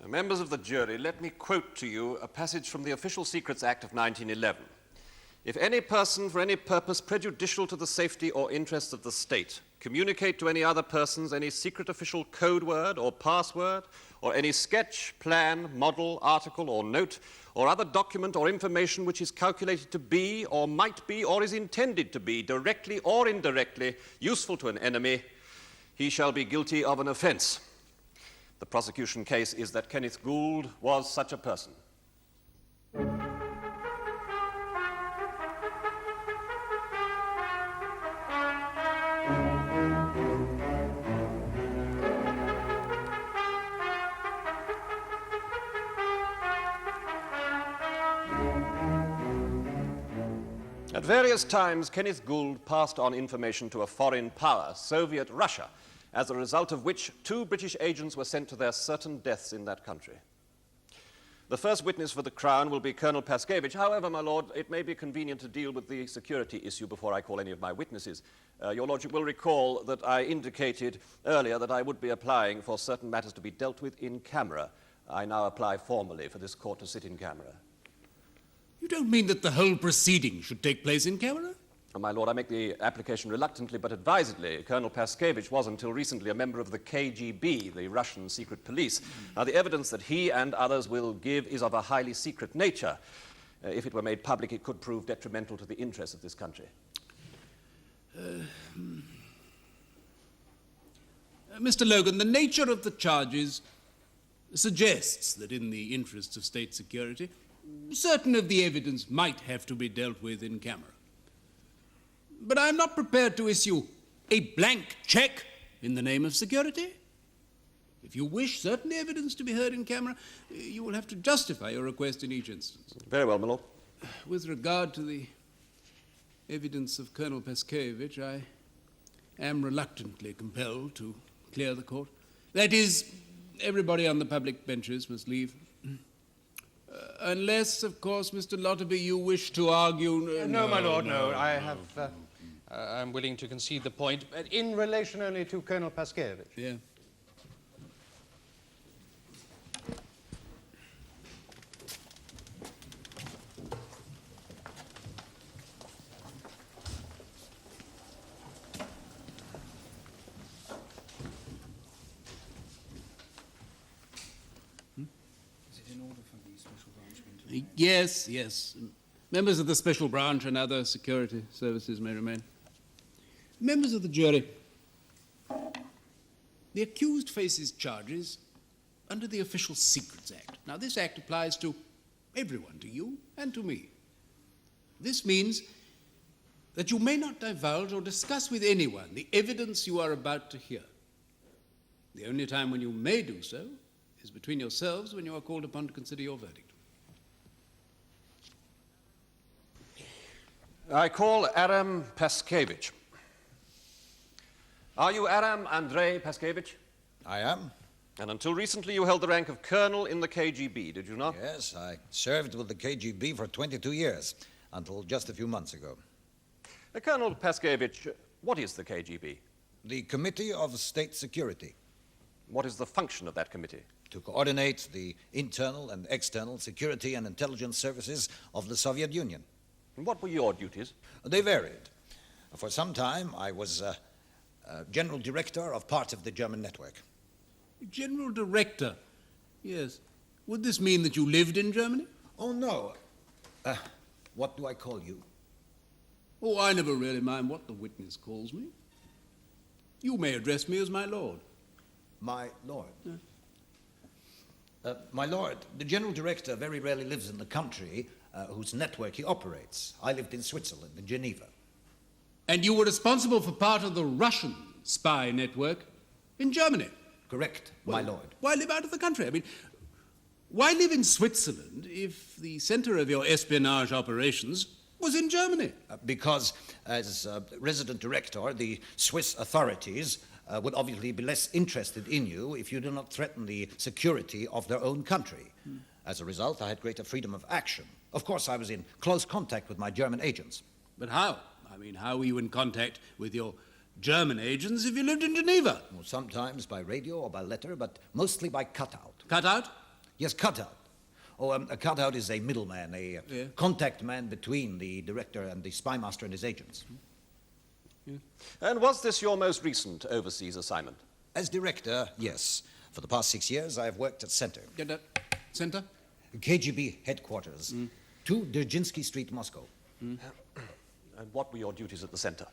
Members of the jury, let me quote to you a passage from the Official Secrets Act of 1911. If any person, for any purpose prejudicial to the safety or interests of the state, communicate to any other persons any secret official code word or password, or any sketch, plan, model, article, or note, or other document or information which is calculated to be, or might be, or is intended to be, directly or indirectly, useful to an enemy, he shall be guilty of an offense. The prosecution case is that Kenneth Gould was such a person. At various times, Kenneth Gould passed on information to a foreign power, Soviet Russia, as a result of which 2 British agents were sent to their certain deaths in that country. The first witness for the Crown will be Colonel Paskeich. However, my Lord, it may be convenient to deal with the security issue before I call any of my witnesses. Your Lordship will recall that I indicated earlier that I would be applying for certain matters to be dealt with in camera. I now apply formally for this court to sit in camera. You don't mean that the whole proceeding should take place in camera? My Lord, I make the application reluctantly but advisedly. Colonel Paskeich was until recently a member of the KGB, the Russian secret police. Now, the evidence that he and others will give is of a highly secret nature. If it were made public, it could prove detrimental to the interests of this country. Mr. Logan, the nature of the charges suggests that in the interests of state security, certain of the evidence might have to be dealt with in camera. But I'm not prepared to issue a blank check in the name of security. If you wish certain evidence to be heard in camera, you will have to justify your request in each instance. Very well, my Lord. With regard to the evidence of Colonel Paskeich, I am reluctantly compelled to clear the court. That is, everybody on the public benches must leave. Unless, of course, Mr. Lotterby, you wish to argue... No, my Lord, no. I'm willing to concede the point, but in relation only to Colonel Paskeich. Yeah. Yes, yes. Members of the Special Branch and other security services may remain. Members of the jury, the accused faces charges under the Official Secrets Act. Now, this act applies to everyone, to you and to me. This means that you may not divulge or discuss with anyone the evidence you are about to hear. The only time when you may do so is between yourselves when you are called upon to consider your verdict. I call Aram Paskeich. Are you Aram Andrei Paskeich? I am. And until recently you held the rank of colonel in the KGB, did you not? Yes, I served with the KGB for 22 years, until just a few months ago. Colonel Paskeich, what is the KGB? The Committee of State Security. What is the function of that committee? To coordinate the internal and external security and intelligence services of the Soviet Union. And what were your duties? They varied. For some time, I was General Director of part of the German network. General Director? Yes. Would this mean that you lived in Germany? Oh, no. What do I call you? Oh, I never really mind what the witness calls me. You may address me as my lord. My lord? My lord, the General Director very rarely lives in the country whose network he operates. I lived in Switzerland, in Geneva. And you were responsible for part of the Russian spy network in Germany? Correct, my lord. Why live out of the country? I mean, why live in Switzerland if the center of your espionage operations was in Germany? Because, as resident director, the Swiss authorities would obviously be less interested in you if you do not threaten the security of their own country. As a result, I had greater freedom of action. Of course, I was in close contact with my German agents. But how? I mean, how were you in contact with your German agents if you lived in Geneva? Well, sometimes by radio or by letter, but mostly by cutout. Cutout? Yes, cutout. Oh, a cutout is a middleman, a contact man between the director and the spy master and his agents. And was this your most recent overseas assignment? As director, yes. For the past 6 years, I have worked at Center. Center? KGB headquarters. 2 Dzerzhinsky Street, Moscow. And what were your duties at the center?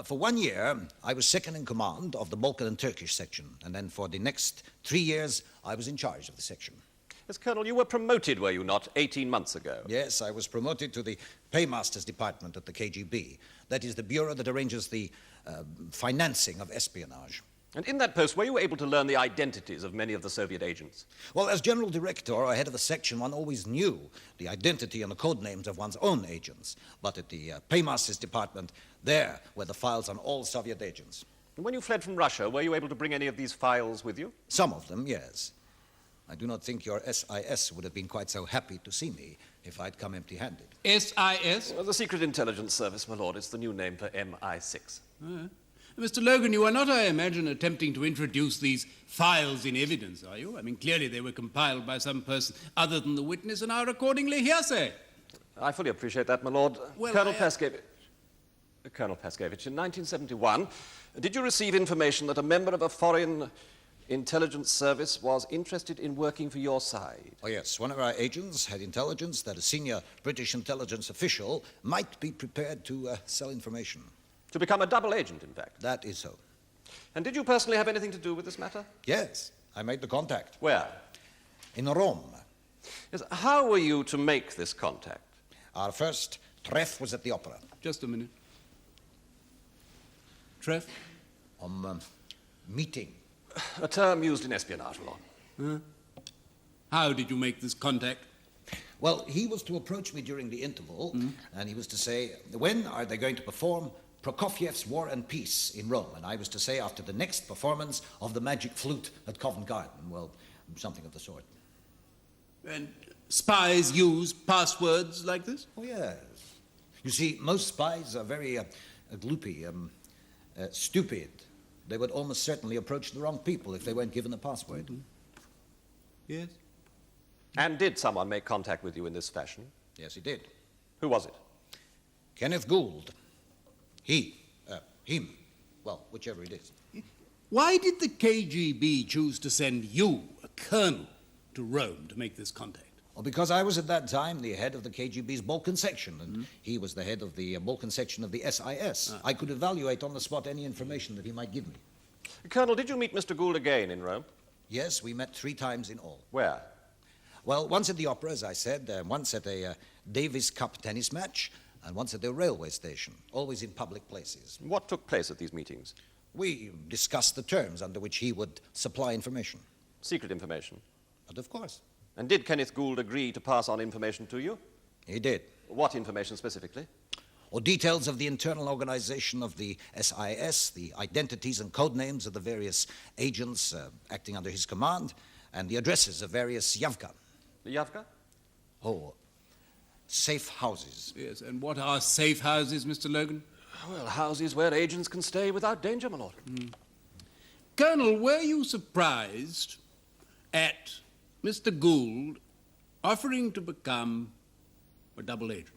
For 1 year, I was second in command of the Balkan and Turkish section. And then for the next 3 years, I was in charge of the section. Yes, Colonel, you were promoted, were you not, 18 months ago? Yes, I was promoted to the Paymasters Department at the KGB. That is the bureau that arranges the financing of espionage. And in that post, were you able to learn the identities of many of the Soviet agents? Well, as general director or head of a section, one always knew the identity and the code names of one's own agents. But at the Paymasters Department, there were the files on all Soviet agents. And when you fled from Russia, were you able to bring any of these files with you? Some of them, yes. I do not think your SIS would have been quite so happy to see me if I'd come empty-handed. SIS? The Secret Intelligence Service, my lord. It's the new name for MI6. Mr. Logan, you are not, I imagine, attempting to introduce these files in evidence, are you? I mean, clearly they were compiled by some person other than the witness and are accordingly hearsay. I fully appreciate that, my lord. Well, Colonel Paskeich, in 1971, did you receive information that a member of a foreign intelligence service was interested in working for your side? Oh, yes. One of our agents had intelligence that a senior British intelligence official might be prepared to sell information. To become a double agent, in fact? That is so. And did you personally have anything to do with this matter? Yes. I made the contact. Where? In Rome. Yes. How were you to make this contact? Our first treff was at the opera. Just a minute. Treff? Meeting. A term used in espionage law. How did you make this contact? Well, he was to approach me during the interval, and he was to say, when are they going to perform Prokofiev's War and Peace in Rome? And I was to say, after the next performance of the Magic Flute at Covent Garden. Well, something of the sort. And spies use passwords like this? Oh, yes. You see, most spies are very gloopy, stupid. They would almost certainly approach the wrong people if they weren't given a password. Yes. And did someone make contact with you in this fashion? Yes, he did. Who was it? Kenneth Gould. Him. Well, whichever it is. Why did the KGB choose to send you, a colonel, to Rome to make this contact? Well, because I was at that time the head of the KGB's Balkan section, and he was the head of the Balkan section of the SIS. I could evaluate on the spot any information that he might give me. Colonel, did you meet Mr. Gould again in Rome? Yes, we met 3 times in all. Where? Well, once at the opera, as I said, once at a Davis Cup tennis match, and once at the railway station, always in public places. What took place at these meetings? We discussed the terms under which he would supply information. Secret information? But of course. And did Kenneth Gould agree to pass on information to you? He did. What information specifically? Or details of the internal organization of the SIS, the identities and code names of the various agents acting under his command, and the addresses of various Yavka. The Yavka? Oh, safe houses. Yes, and what are safe houses, Mr. Logan? Well, houses where agents can stay without danger, my lord. Colonel, were you surprised at Mr. Gould offering to become a double agent?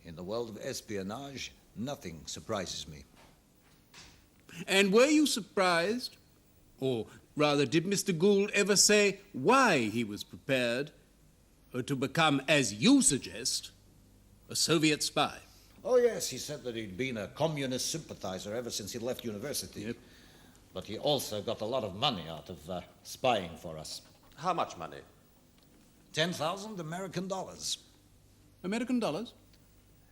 In the world of espionage, nothing surprises me. And were you surprised, or rather, did Mr. Gould ever say why he was prepared to become, as you suggest, a Soviet spy? Oh, yes, he said that he'd been a communist sympathizer ever since he left university. Yep. But he also got a lot of money out of spying for us. How much money? 10,000 American dollars. American dollars?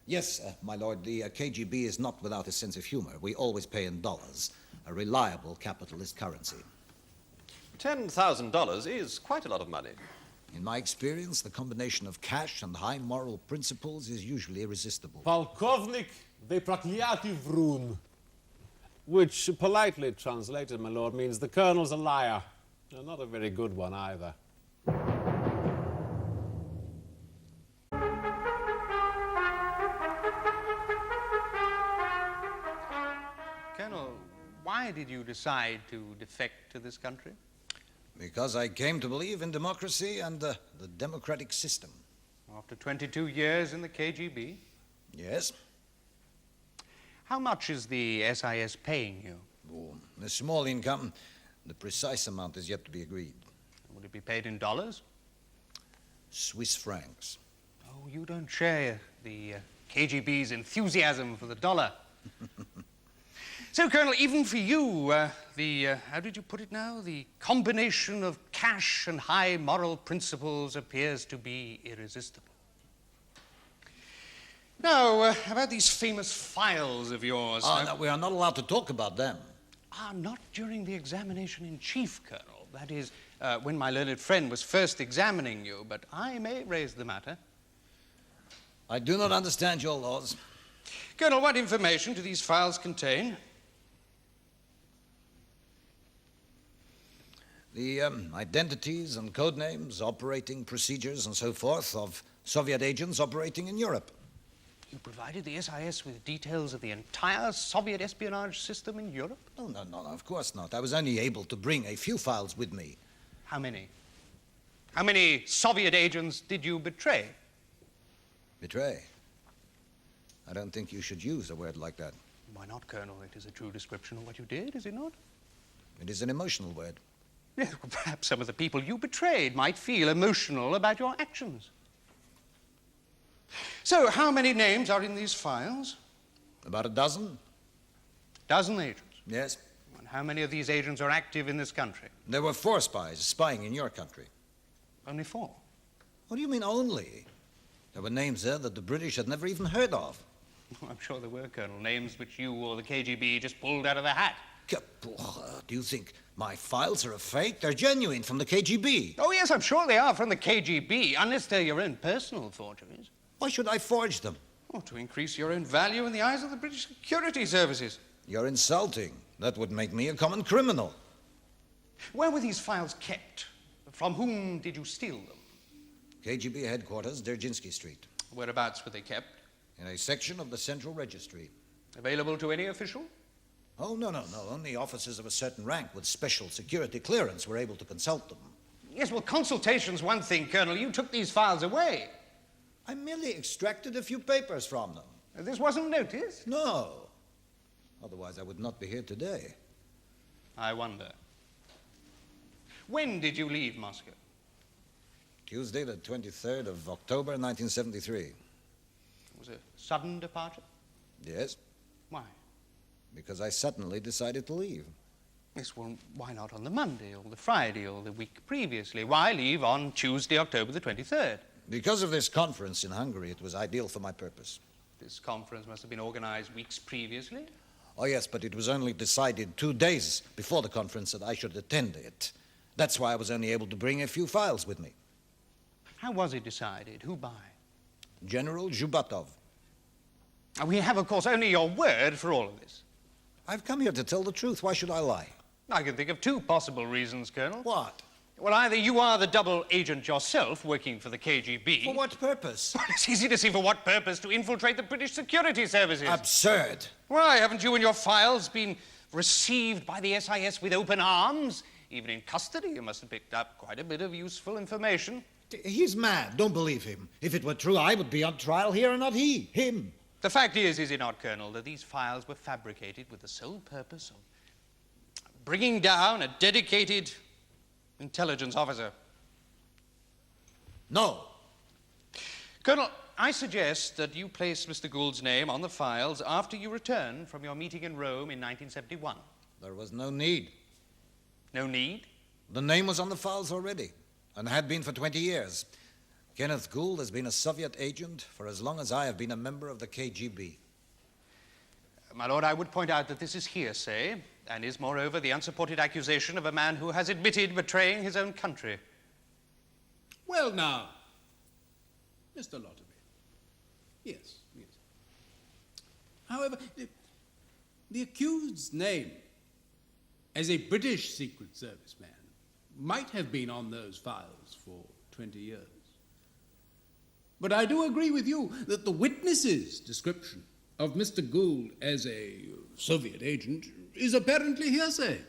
Yes, my lord, the KGB is not without a sense of humor. We always pay in dollars, a reliable capitalist currency. $10,000 is quite a lot of money. In my experience, the combination of cash and high moral principles is usually irresistible. Полковник de Praklyaty Vrun, which politely translated, my lord, means the colonel's a liar. Not a very good one either. Colonel, why did you decide to defect to this country? Because I came to believe in democracy and the democratic system. After 22 years in the KGB? Yes? How much is the SIS paying you? Oh, a small income. The precise amount is yet to be agreed. Will it be paid in dollars? Swiss francs. Oh, you don't share the KGB's enthusiasm for the dollar. So, Colonel, even for you, how did you put it now? The combination of cash and high moral principles appears to be irresistible. Now, about these famous files of yours. No, we are not allowed to talk about them. Not during the examination in chief, Colonel. That is, when my learned friend was first examining you, but I may raise the matter. I do not understand your laws. Colonel, what information do these files contain? The identities and code names, operating procedures, and so forth of Soviet agents operating in Europe. You provided the SIS with details of the entire Soviet espionage system in Europe? Oh, no, of course not. I was only able to bring a few files with me. How many? How many Soviet agents did you betray? Betray? I don't think you should use a word like that. Why not, Colonel? It is a true description of what you did, is it not? It is an emotional word. Yes, well, perhaps some of the people you betrayed might feel emotional about your actions. So, how many names are in these files? About a dozen? Dozen agents. Yes. And how many of these agents are active in this country? There were 4 spies spying in your country. Only 4. What do you mean, only? There were names there that the British had never even heard of. I'm sure there were, Colonel, names which you or the KGB just pulled out of the hat. Do you think my files are a fake? They're genuine from the KGB. Oh, yes, I'm sure they are from the KGB, unless they're your own personal forgeries. Why should I forge them? Oh, to increase your own value in the eyes of the British security services. You're insulting. That would make me a common criminal. Where were these files kept? From whom did you steal them? KGB headquarters, Dzerzhinsky Street. Whereabouts were they kept? In a section of the Central Registry. Available to any official? Oh, no. Only officers of a certain rank with special security clearance were able to consult them. Yes, well, consultation's one thing, Colonel. You took these files away. I merely extracted a few papers from them. This wasn't noticed? No. Otherwise, I would not be here today. I wonder. When did you leave Moscow? Tuesday, the 23rd of October, 1973. It was a sudden departure? Yes, Why? because I suddenly decided to leave. Yes, well, why not on the Monday or the Friday or the week previously? Why leave on Tuesday, October the 23rd? Because of this conference in Hungary, it was ideal for my purpose. This conference must have been organized weeks previously. Oh, yes, but it was only decided 2 days before the conference that I should attend it. That's why I was only able to bring a few files with me. How was it decided? Who by? General Zhubatov. We have, of course, only your word for all of this. I've come here to tell the truth. Why should I lie? I can think of 2 possible reasons, Colonel. What? Well, either you are the double agent yourself, working for the KGB. For what purpose? Well, it's easy to see for what purpose: to infiltrate the British security services. Absurd. Why, haven't you and your files been received by the SIS with open arms? Even in custody, you must have picked up quite a bit of useful information. He's mad. Don't believe him. If it were true, I would be on trial here and not him. The fact is it not, Colonel, that these files were fabricated with the sole purpose of bringing down a dedicated intelligence officer. No. Colonel, I suggest that you place Mr. Gould's name on the files after you return from your meeting in Rome in 1971. There was no need. No need? The name was on the files already, and had been for 20 years. Kenneth Gould has been a Soviet agent for as long as I have been a member of the KGB. My lord, I would point out that this is hearsay, and is, moreover, the unsupported accusation of a man who has admitted betraying his own country. Well, now, Mr. Lotterby. Yes. However, the accused's name as a British Secret Service man might have been on those files for 20 years. But I do agree with you that the witness's description of Mr. Gould as a Soviet agent is apparently hearsay.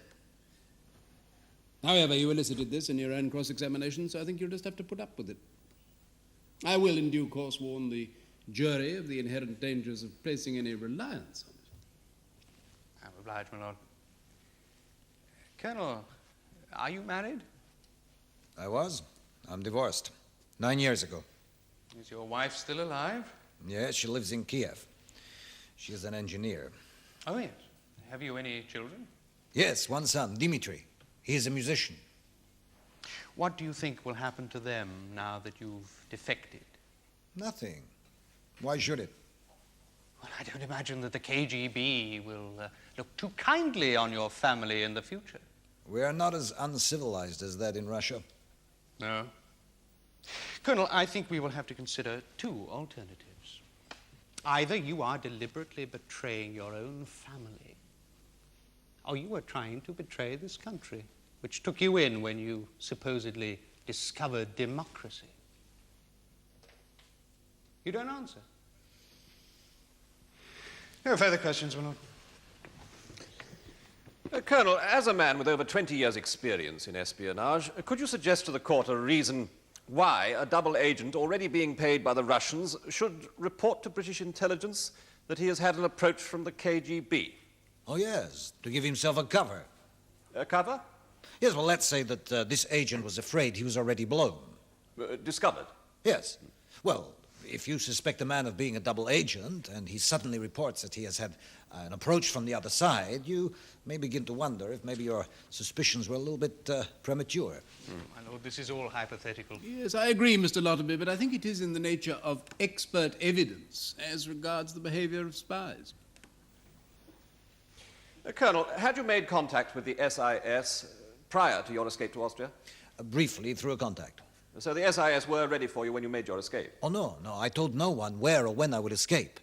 However, you elicited this in your own cross-examination, so I think you'll just have to put up with it. I will, in due course, warn the jury of the inherent dangers of placing any reliance on it. I'm obliged, my lord. Colonel, are you married? I was. I'm divorced. 9 years ago. Is your wife still alive? Yes, she lives in Kiev. She is an engineer. Oh, yes. Have you any children? Yes, one son, Dmitri. He is a musician. What do you think will happen to them now that you've defected? Nothing. Why should it? Well, I don't imagine that the KGB will look too kindly on your family in the future. We are not as uncivilized as that in Russia. No. Colonel, I think we will have to consider two alternatives. Either you are deliberately betraying your own family, or you are trying to betray this country, which took you in when you supposedly discovered democracy. You don't answer. No further questions, my lord. Colonel, as a man with over 20 years' experience in espionage, could you suggest to the court a reason why a double agent already being paid by the Russians should report to British intelligence that he has had an approach from the KGB? Oh, yes, to give himself a cover. A cover? Yes, well, let's say that this agent was afraid he was already blown. Discovered? Yes. Well, if you suspect a man of being a double agent and he suddenly reports that he has had an approach from the other side, you may begin to wonder if maybe your suspicions were a little bit premature. My lord, this is all hypothetical. Yes, I agree, Mr. Lotterby, but I think it is in the nature of expert evidence as regards the behavior of spies. Colonel, had you made contact with the SIS prior to your escape to Austria? Briefly, through a contact. So the SIS were ready for you when you made your escape? Oh, no, I told no one where or when I would escape.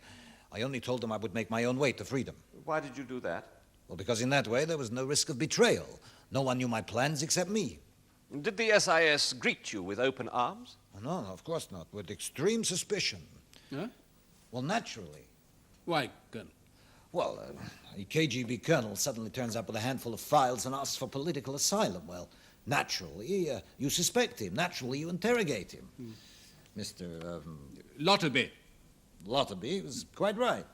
I only told them I would make my own way to freedom. Why did you do that? Well, because in that way there was no risk of betrayal. No one knew my plans except me. Did the SIS greet you with open arms? Oh, no, of course not. With extreme suspicion. Huh? Well, naturally. Why, Colonel? Well, a KGB colonel suddenly turns up with a handful of files and asks for political asylum. Well, naturally, you suspect him. Naturally, you interrogate him. Mr. Lotterby. Lotterby was quite right.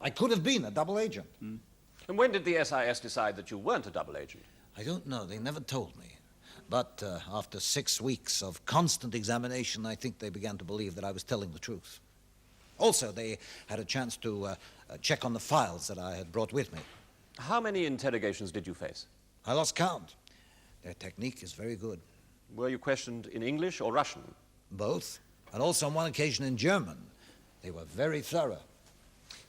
I could have been a double agent. And when did the SIS decide that you weren't a double agent? I don't know. They never told me. But after 6 weeks of constant examination, I think they began to believe that I was telling the truth. Also, they had a chance to check on the files that I had brought with me. How many interrogations did you face? I lost count. Their technique is very good. Were you questioned in English or Russian? Both, and also on one occasion in German. They were very thorough.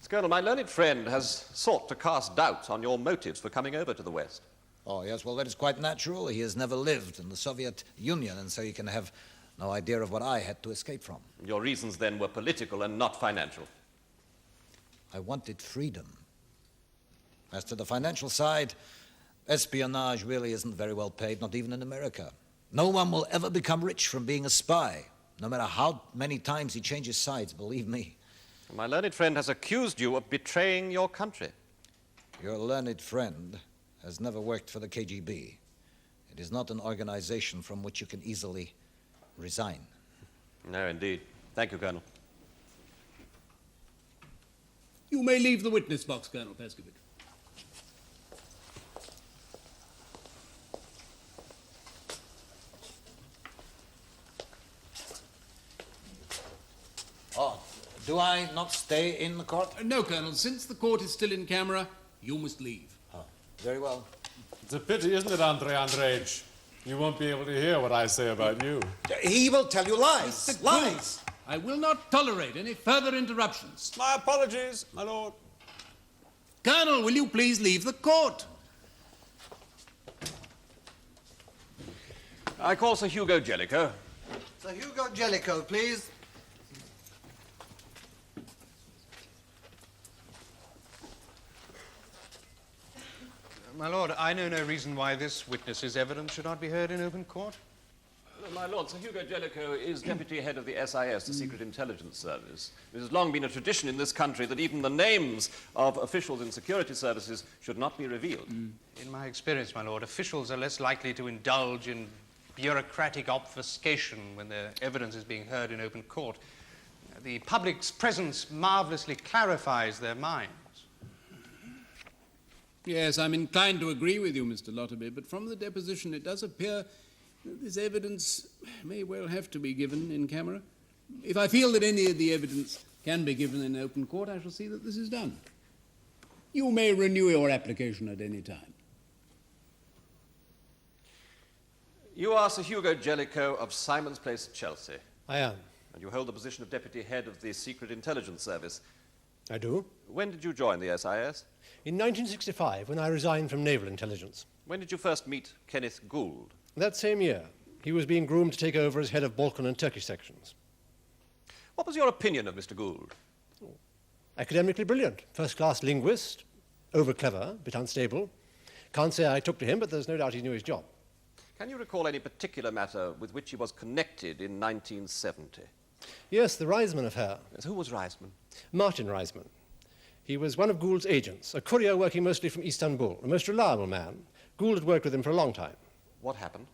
Colonel, my learned friend has sought to cast doubt on your motives for coming over to the West. Oh, yes, well, that is quite natural. He has never lived in the Soviet Union, and so he can have no idea of what I had to escape from. Your reasons then were political and not financial. I wanted freedom. As to the financial side, espionage really isn't very well paid, not even in America. No one will ever become rich from being a spy, no matter how many times he changes sides, believe me. My learned friend has accused you of betraying your country. Your learned friend has never worked for the KGB. It is not an organization from which you can easily resign. No, indeed. Thank you, Colonel. You may leave the witness box, Colonel Paskeich. Oh, do I not stay in the court? No, Colonel. Since the court is still in camera, you must leave. Oh, very well. It's a pity, isn't it, Andrei Andreevich? You won't be able to hear what I say about you. He will tell you lies. Mr. Lies. Gould, I will not tolerate any further interruptions. My apologies, my lord. Colonel, will you please leave the court? I call Sir Hugo Jelico. Sir Hugo Jelico, please. My lord, I know no reason why this witness's evidence should not be heard in open court. My lord, Sir Hugo Jelico is deputy head of the SIS, the Secret Intelligence Service. It has long been a tradition in this country that even the names of officials in security services should not be revealed. In my experience, my lord, officials are less likely to indulge in bureaucratic obfuscation when their evidence is being heard in open court. The public's presence marvelously clarifies their minds. Yes, I'm inclined to agree with you, Mr. Lotterby, but from the deposition it does appear that this evidence may well have to be given in camera. If I feel that any of the evidence can be given in open court, I shall see that this is done. You may renew your application at any time. You are Sir Hugo Jelico of Simon's Place, Chelsea, I am. and you hold the position of deputy head of the Secret Intelligence Service. I do. When did you join the SIS? In 1965, when I resigned from naval intelligence. When did you first meet Kenneth Gould? That same year, he was being groomed to take over as head of Balkan and Turkish sections. What was your opinion of Mr. Gould? Academically brilliant, first-class linguist, over-clever, a bit unstable. Can't say I took to him, but there's no doubt he knew his job. Can you recall any particular matter with which he was connected in 1970? Yes, the Reisman affair. Yes, who was Reisman? Martin Reisman. He was one of Gould's agents, a courier working mostly from Istanbul, a most reliable man. Gould had worked with him for a long time. What happened?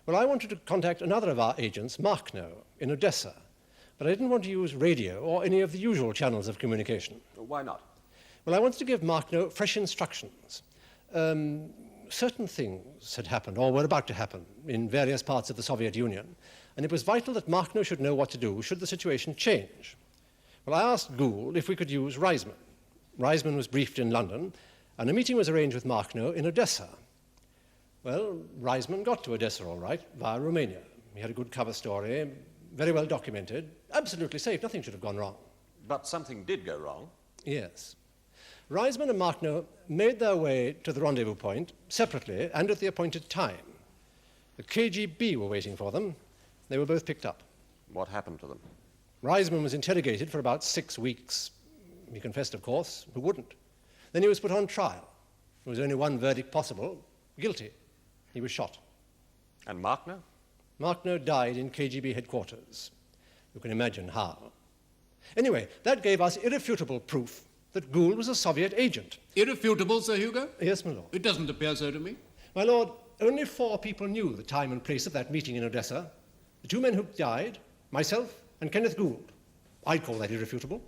Well, I wanted to contact another of our agents, Markno, in Odessa, but I didn't want to use radio or any of the usual channels of communication. Why not? Well, I wanted to give Markno fresh instructions. Certain things had happened, or were about to happen, in various parts of the Soviet Union, and it was vital that Markno should know what to do should the situation change. Well, I asked Gould if we could use Reisman. Reisman was briefed in London, and a meeting was arranged with Markno in Odessa. Well, Reisman got to Odessa all right, via Romania. He had a good cover story, very well documented, absolutely safe, nothing should have gone wrong. But something did go wrong. Yes. Reisman and Markno made their way to the rendezvous point separately and at the appointed time. The KGB were waiting for them. They were both picked up. What happened to them? Reisman was interrogated for about 6 weeks. He confessed, of course. Who wouldn't? Then he was put on trial. There was only one verdict possible: guilty. He was shot. And Markno? Markno died in KGB headquarters. You can imagine how. Anyway, that gave us irrefutable proof that Gould was a Soviet agent. Irrefutable, Sir Hugo? Yes, my lord. It doesn't appear so to me. My lord, only 4 people knew the time and place of that meeting in Odessa. The 2 men who died, myself and Kenneth Gould. I'd call that irrefutable.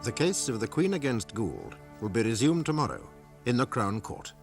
The case of the Queen against Gould will be resumed tomorrow in the Crown Court.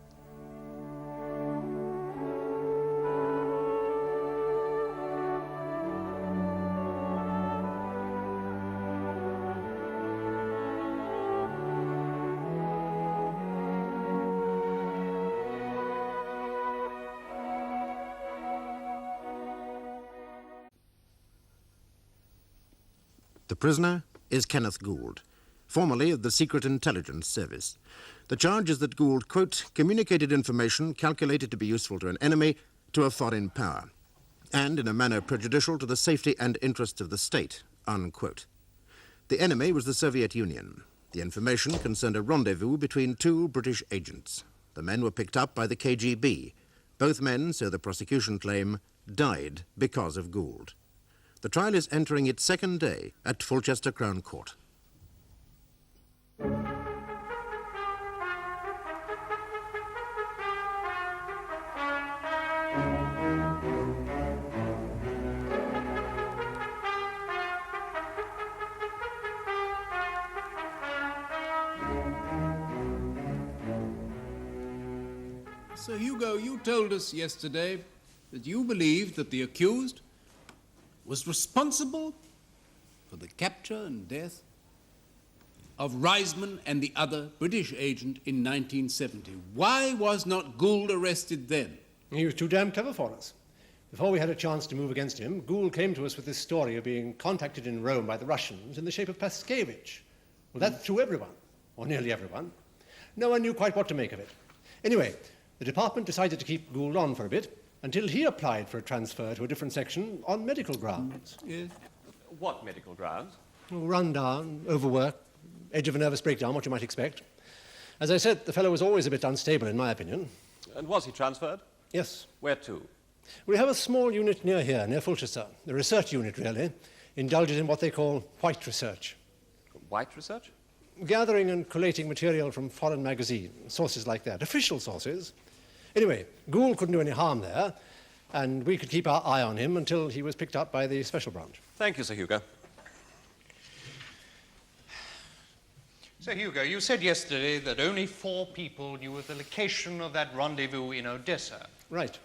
The prisoner is Kenneth Gould, formerly of the Secret Intelligence Service. The charge is that Gould, quote, communicated information calculated to be useful to an enemy to a foreign power, and in a manner prejudicial to the safety and interests of the state, unquote. The enemy was the Soviet Union. The information concerned a rendezvous between 2 British agents. The men were picked up by the KGB. Both men, so the prosecution claim, died because of Gould. The trial is entering its 2nd day at Fulchester Crown Court. Sir Hugo, you told us yesterday that you believed that the accused was responsible for the capture and death of Reisman and the other British agent in 1970. Why was not Gould arrested then? He was too damn clever for us. Before we had a chance to move against him, Gould came to us with this story of being contacted in Rome by the Russians in the shape of Paskeich. Well, that threw everyone, or nearly everyone. No one knew quite what to make of it. Anyway, the department decided to keep Gould on for a bit until he applied for a transfer to a different section on medical grounds. Yes. What medical grounds? Run down, overwork, edge of a nervous breakdown, what you might expect. As I said, the fellow was always a bit unstable, in my opinion. And was he transferred? Yes. Where to? We have a small unit near here, near Fulchester, a research unit, really, indulged in what they call white research. White research? Gathering and collating material from foreign magazines, sources like that, official sources. Anyway, Gould couldn't do any harm there, and we could keep our eye on him until he was picked up by the special branch. Thank you, Sir Hugo. Sir Hugo, you said yesterday that only 4 people knew of the location of that rendezvous in Odessa. Right.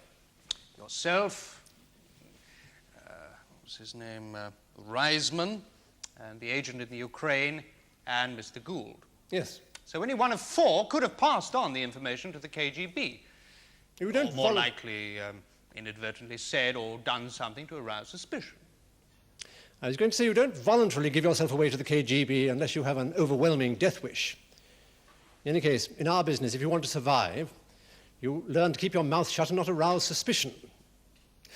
Yourself, what was his name, Reisman, and the agent in the Ukraine, and Mr. Gould. Yes. So any one of 4 could have passed on the information to the KGB. You don't Or more likely inadvertently said or done something to arouse suspicion. I was going to say you don't voluntarily give yourself away to the KGB unless you have an overwhelming death wish. In any case, in our business, if you want to survive, you learn to keep your mouth shut and not arouse suspicion.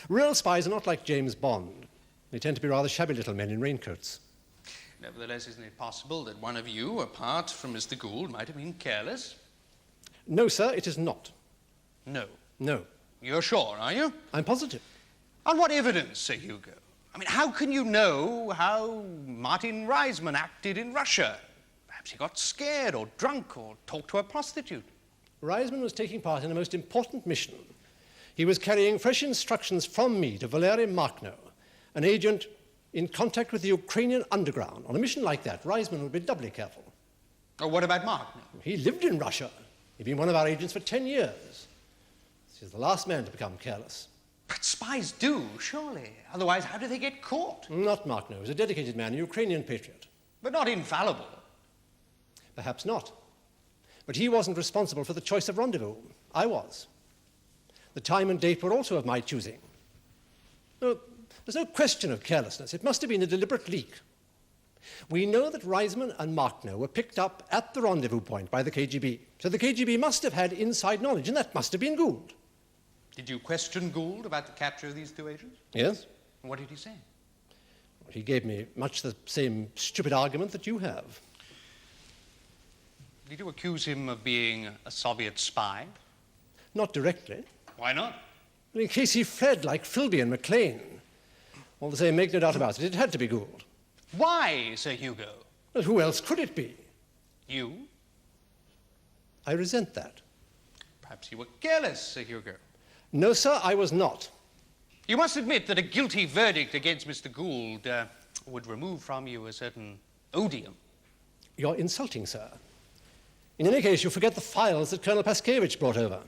Real spies are not like James Bond. They tend to be rather shabby little men in raincoats. Nevertheless, isn't it possible that one of you, apart from Mr. Gould, might have been careless? No, sir, it is not. No. No. You're sure, are you? I'm positive. On what evidence, Sir Hugo? I mean, how can you know how Martin Reisman acted in Russia? Perhaps he got scared or drunk or talked to a prostitute. Reisman was taking part in a most important mission. He was carrying fresh instructions from me to Valery Markno, an agent in contact with the Ukrainian underground. On a mission like that, Reisman would be doubly careful. Oh, what about Markno? He lived in Russia. He'd been one of our agents for 10 years. He's the last man to become careless. But spies do, surely. Otherwise, how do they get caught? Not Markno. He was a dedicated man, a Ukrainian patriot. But not infallible. Perhaps not. But he wasn't responsible for the choice of rendezvous. I was. The time and date were also of my choosing. No, there's no question of carelessness. It must have been a deliberate leak. We know that Reisman and Markno were picked up at the rendezvous point by the KGB. So the KGB must have had inside knowledge, and that must have been Gould. Did you question Gould about the capture of these 2 agents? Yes? And what did he say? He gave me much the same stupid argument that you have. Did you accuse him of being a Soviet spy? Not directly. Why not? In case he fled like Philby and McLean. All the same, make no doubt about it, it had to be Gould. Why, Sir Hugo? Well, who else could it be? You? I resent that. Perhaps you were careless, Sir Hugo. No, sir, I was not. You must admit that a guilty verdict against Mr. Gould would remove from you a certain odium. You're insulting, sir. In any case, you forget the files that Colonel Paskeich brought over.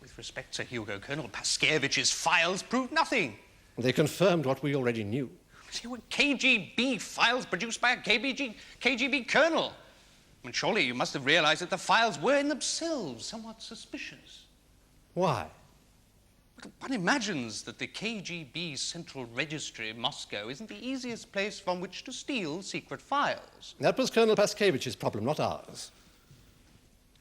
With respect, Sir Hugo, Colonel Paskiewicz's files proved nothing. They confirmed what we already knew. They were KGB files produced by a KGB colonel. I mean, surely you must have realized that the files were in themselves somewhat suspicious. Why? One imagines that the KGB Central Registry in Moscow isn't the easiest place from which to steal secret files. That was Colonel Paskewicz's problem, not ours.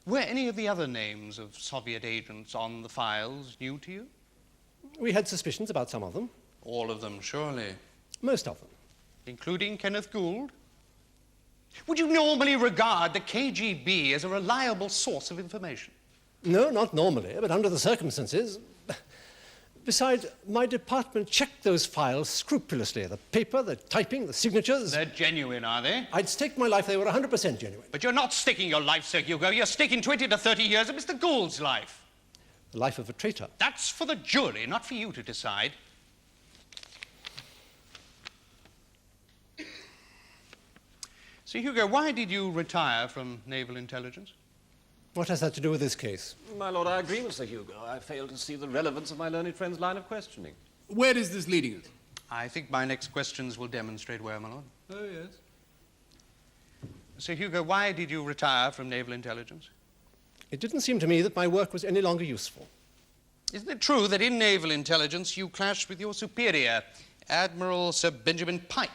Were any of the other names of Soviet agents on the files new to you? We had suspicions about some of them. All of them, surely. Most of them. Including Kenneth Gould? Would you normally regard the KGB as a reliable source of information? No, not normally, but under the circumstances. Besides, my department checked those files scrupulously. The paper, the typing, the signatures. They're genuine, are they? I'd stake my life they were 100% genuine. But you're not staking your life, Sir Hugo. You're staking 20 to 30 years of Mr. Gould's life. The life of a traitor. That's for the jury, not for you to decide. Sir Hugo, why did you retire from naval intelligence? What has that to do with this case? My lord, I agree with Sir Hugo. I fail to see the relevance of my learned friend's line of questioning. Where is this leading us? I think my next questions will demonstrate where, my lord. Oh, yes. Sir Hugo, why did you retire from naval intelligence? It didn't seem to me that my work was any longer useful. Isn't it true that in naval intelligence you clashed with your superior, Admiral Sir Benjamin Pike?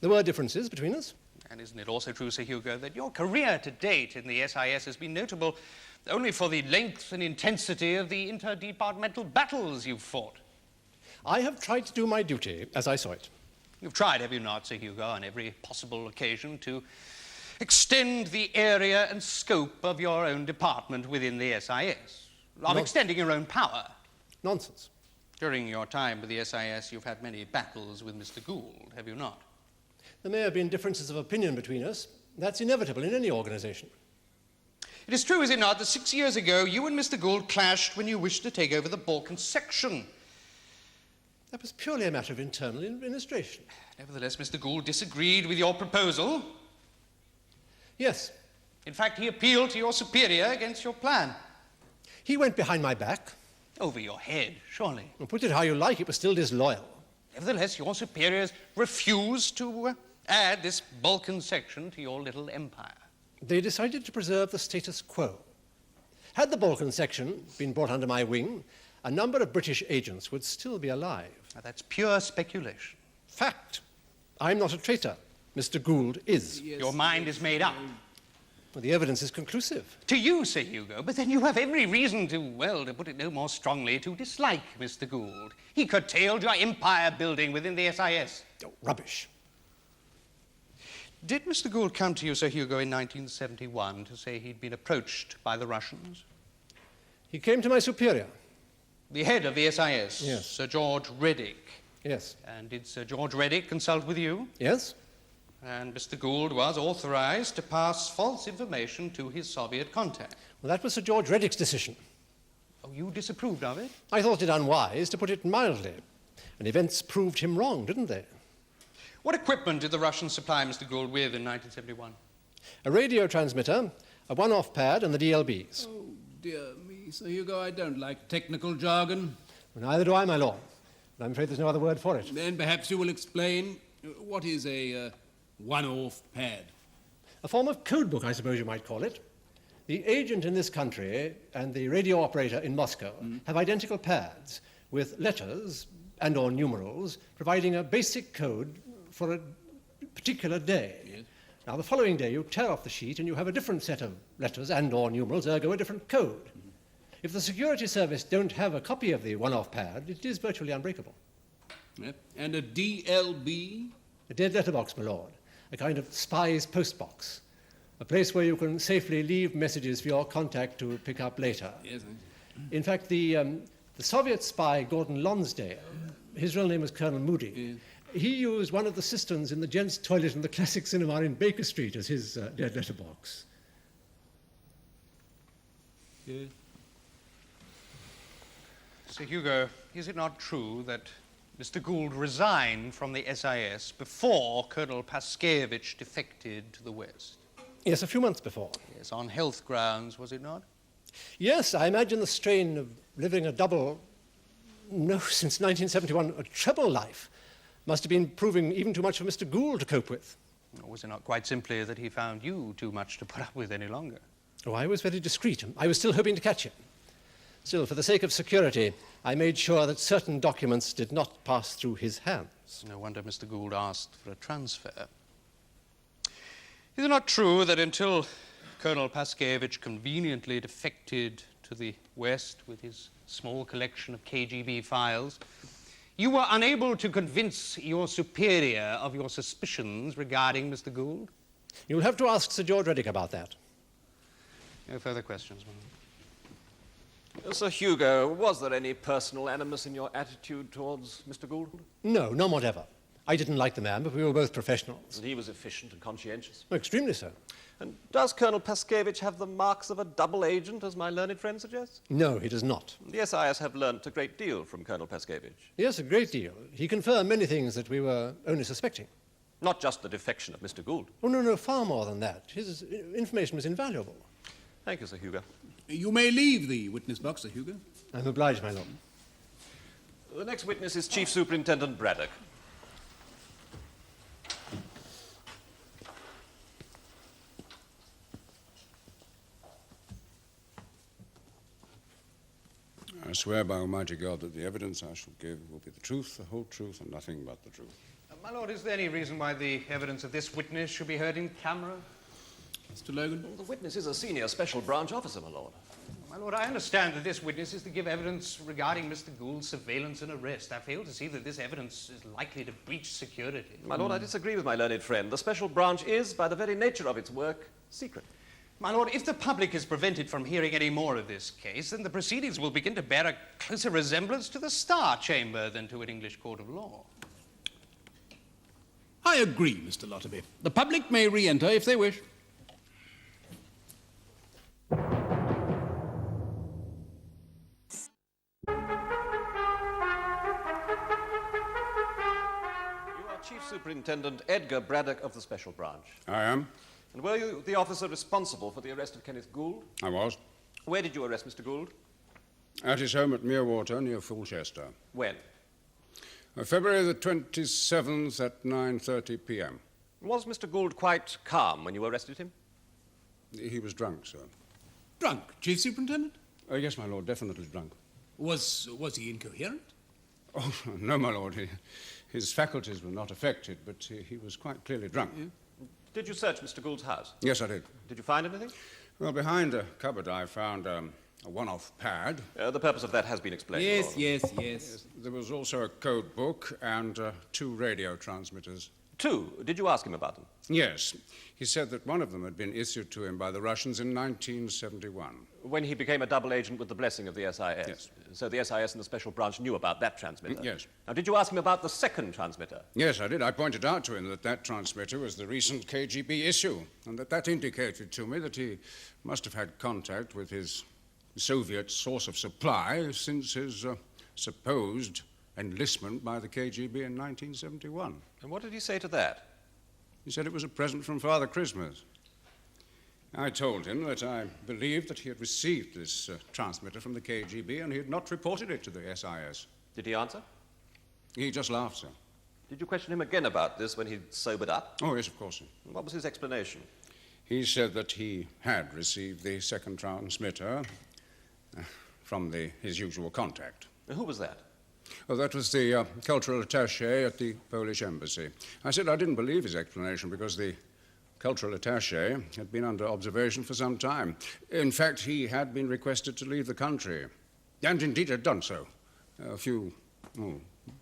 There were differences between us. And isn't it also true, Sir Hugo, that your career to date in the SIS has been notable only for the length and intensity of the interdepartmental battles you've fought? I have tried to do my duty as I saw it. You've tried, have you not, Sir Hugo, on every possible occasion to extend the area and scope of your own department within the SIS, of extending your own power? Nonsense. During your time with the SIS, you've had many battles with Mr. Gould, have you not? There may have been differences of opinion between us. That's inevitable in any organization. It is true, is it not, that 6 years ago you and Mr. Gould clashed when you wished to take over the Balkan section? That was purely a matter of internal administration. Nevertheless, Mr. Gould disagreed with your proposal. Yes. In fact, he appealed to your superior against your plan. He went behind my back. Over your head, surely. Well, put it how you like, it was still disloyal. Nevertheless, your superiors refused to add this Balkan section to your little empire. They decided to preserve the status quo. Had the Balkan section been brought under my wing, a number of British agents would still be alive. Now, that's pure speculation. Fact. I'm not a traitor. Mr. Gould is. Yes, Your mind is made up. Well, the evidence is conclusive. To you, Sir Hugo, but then you have every reason to, well, to put it no more strongly, to dislike Mr. Gould. He curtailed your empire building within the SIS. Oh, rubbish. Did Mr. Gould come to you, Sir Hugo, in 1971 to say he'd been approached by the Russians? He came to my superior. The head of the SIS, Yes. Sir George Reddick. Yes. And did Sir George Reddick consult with you? Yes? And Mr. Gould was authorized to pass false information to his Soviet contact. Well, that was Sir George Reddick's decision. Oh, you disapproved of it? I thought it unwise, to put it mildly. And events proved him wrong, didn't they? What equipment did the Russians supply Mr. Gould with in 1971? A radio transmitter, a one-off pad, and the DLBs. Oh, dear me, Sir Hugo, I don't like technical jargon. Well, neither do I, my lord. And I'm afraid there's no other word for it. Then perhaps you will explain what is a one-off pad. A form of code book, I suppose you might call it. The agent in this country and the radio operator in Moscow have identical pads with letters and or numerals providing a basic code for a particular day. Yes. Now, the following day, you tear off the sheet and you have a different set of letters and or numerals, ergo a different code. If the security service don't have a copy of the one-off pad, it is virtually unbreakable. Yep. And a DLB? A dead letterbox, my lord. A kind of spy's postbox. A place where you can safely leave messages for your contact to pick up later. Yes. In fact, the Soviet spy, Gordon Lonsdale, his real name was Colonel Moody, Yes. he used one of the cisterns in the gents' toilet in the Classic Cinema in Baker Street as his dead letterbox. Yes. Sir Hugo, is it not true that Mr. Gould resigned from the SIS before Colonel Paskeich defected to the West? Yes, a few months before. Yes, on health grounds, was it not? Yes, I imagine the strain of living a double, no, since 1971, a treble life must have been proving even too much for Mr. Gould to cope with. Or was it not quite simply that he found you too much to put up with any longer? Oh, I was very discreet. I was still hoping to catch him. Still, for the sake of security, I made sure that certain documents did not pass through his hands. No wonder Mr. Gould asked for a transfer. Is it not true that until Colonel Paskeich conveniently defected to the West with his small collection of KGB files, you were unable to convince your superior of your suspicions regarding Mr. Gould? You'll have to ask Sir George Reddick about that. No further questions, Madam. Sir Hugo, was there any personal animus in your attitude towards Mr. Gould? No, none whatever. I didn't like the man, but we were both professionals. And he was efficient and conscientious. Extremely so. And does Colonel Paskeich have the marks of a double agent, as my learned friend suggests? No, he does not. The SIS have learnt a great deal from Colonel Paskeich. Yes, a great deal. He confirmed many things that we were only suspecting. Not just the defection of Mr. Gould. Oh, no, far more than that. His information was invaluable. Thank you, Sir Hugo. You may leave the witness box, Sir Hugo. I'm obliged, my lord. The next witness is Chief Superintendent Bradock. I swear by Almighty God that the evidence I shall give will be the truth, the whole truth, and nothing but the truth. My lord, is there any reason why the evidence of this witness should be heard in camera? Mr. Logan? Well, the witness is a senior special branch officer, my lord. My lord, I understand that this witness is to give evidence regarding Mr. Gould's surveillance and arrest. I fail to see that this evidence is likely to breach security. My lord, I disagree with my learned friend. The special branch is, by the very nature of its work, secret. My lord, if the public is prevented from hearing any more of this case, then the proceedings will begin to bear a closer resemblance to the Star Chamber than to an English court of law. I agree, Mr. Lotterby. The public may re-enter if they wish. Chief Superintendent Edgar Bradock of the Special Branch. I am. And were you the officer responsible for the arrest of Kenneth Gould? I was. Where did you arrest Mr. Gould? At his home at Merewater, near Fulchester. When? February the 27th at 9:30 p.m. Was Mr. Gould quite calm when you arrested him? He was drunk, sir. Drunk, Chief Superintendent? Yes, my lord, definitely drunk. Was he incoherent? Oh, no, my lord. His faculties were not affected, but he was quite clearly drunk. Yeah. Did you search Mr. Gould's house? Yes, I did. Did you find anything? Well, behind a cupboard I found a one-off pad. The purpose of that has been explained. Yes. There was also a code book and 2 radio transmitters. 2? Did you ask him about them? Yes. He said that one of them had been issued to him by the Russians in 1971. When he became a double agent with the blessing of the SIS? Yes. So the SIS and the Special Branch knew about that transmitter? Yes. Now, did you ask him about the second transmitter? Yes, I did. I pointed out to him that transmitter was the recent KGB issue, and that indicated to me that he must have had contact with his Soviet source of supply since his supposed enlistment by the KGB in 1971. And what did he say to that? He said it was a present from Father Christmas. I told him that I believed that he had received this transmitter from the KGB and he had not reported it to the SIS. Did he answer? He just laughed, sir. Did you question him again about this when he'd sobered up? Oh, yes, of course, sir. What was his explanation? He said that he had received the second transmitter from his usual contact. Who was that? Oh, that was the cultural attaché at the Polish embassy. I said I didn't believe his explanation because the cultural attaché had been under observation for some time. In fact, he had been requested to leave the country, and indeed had done so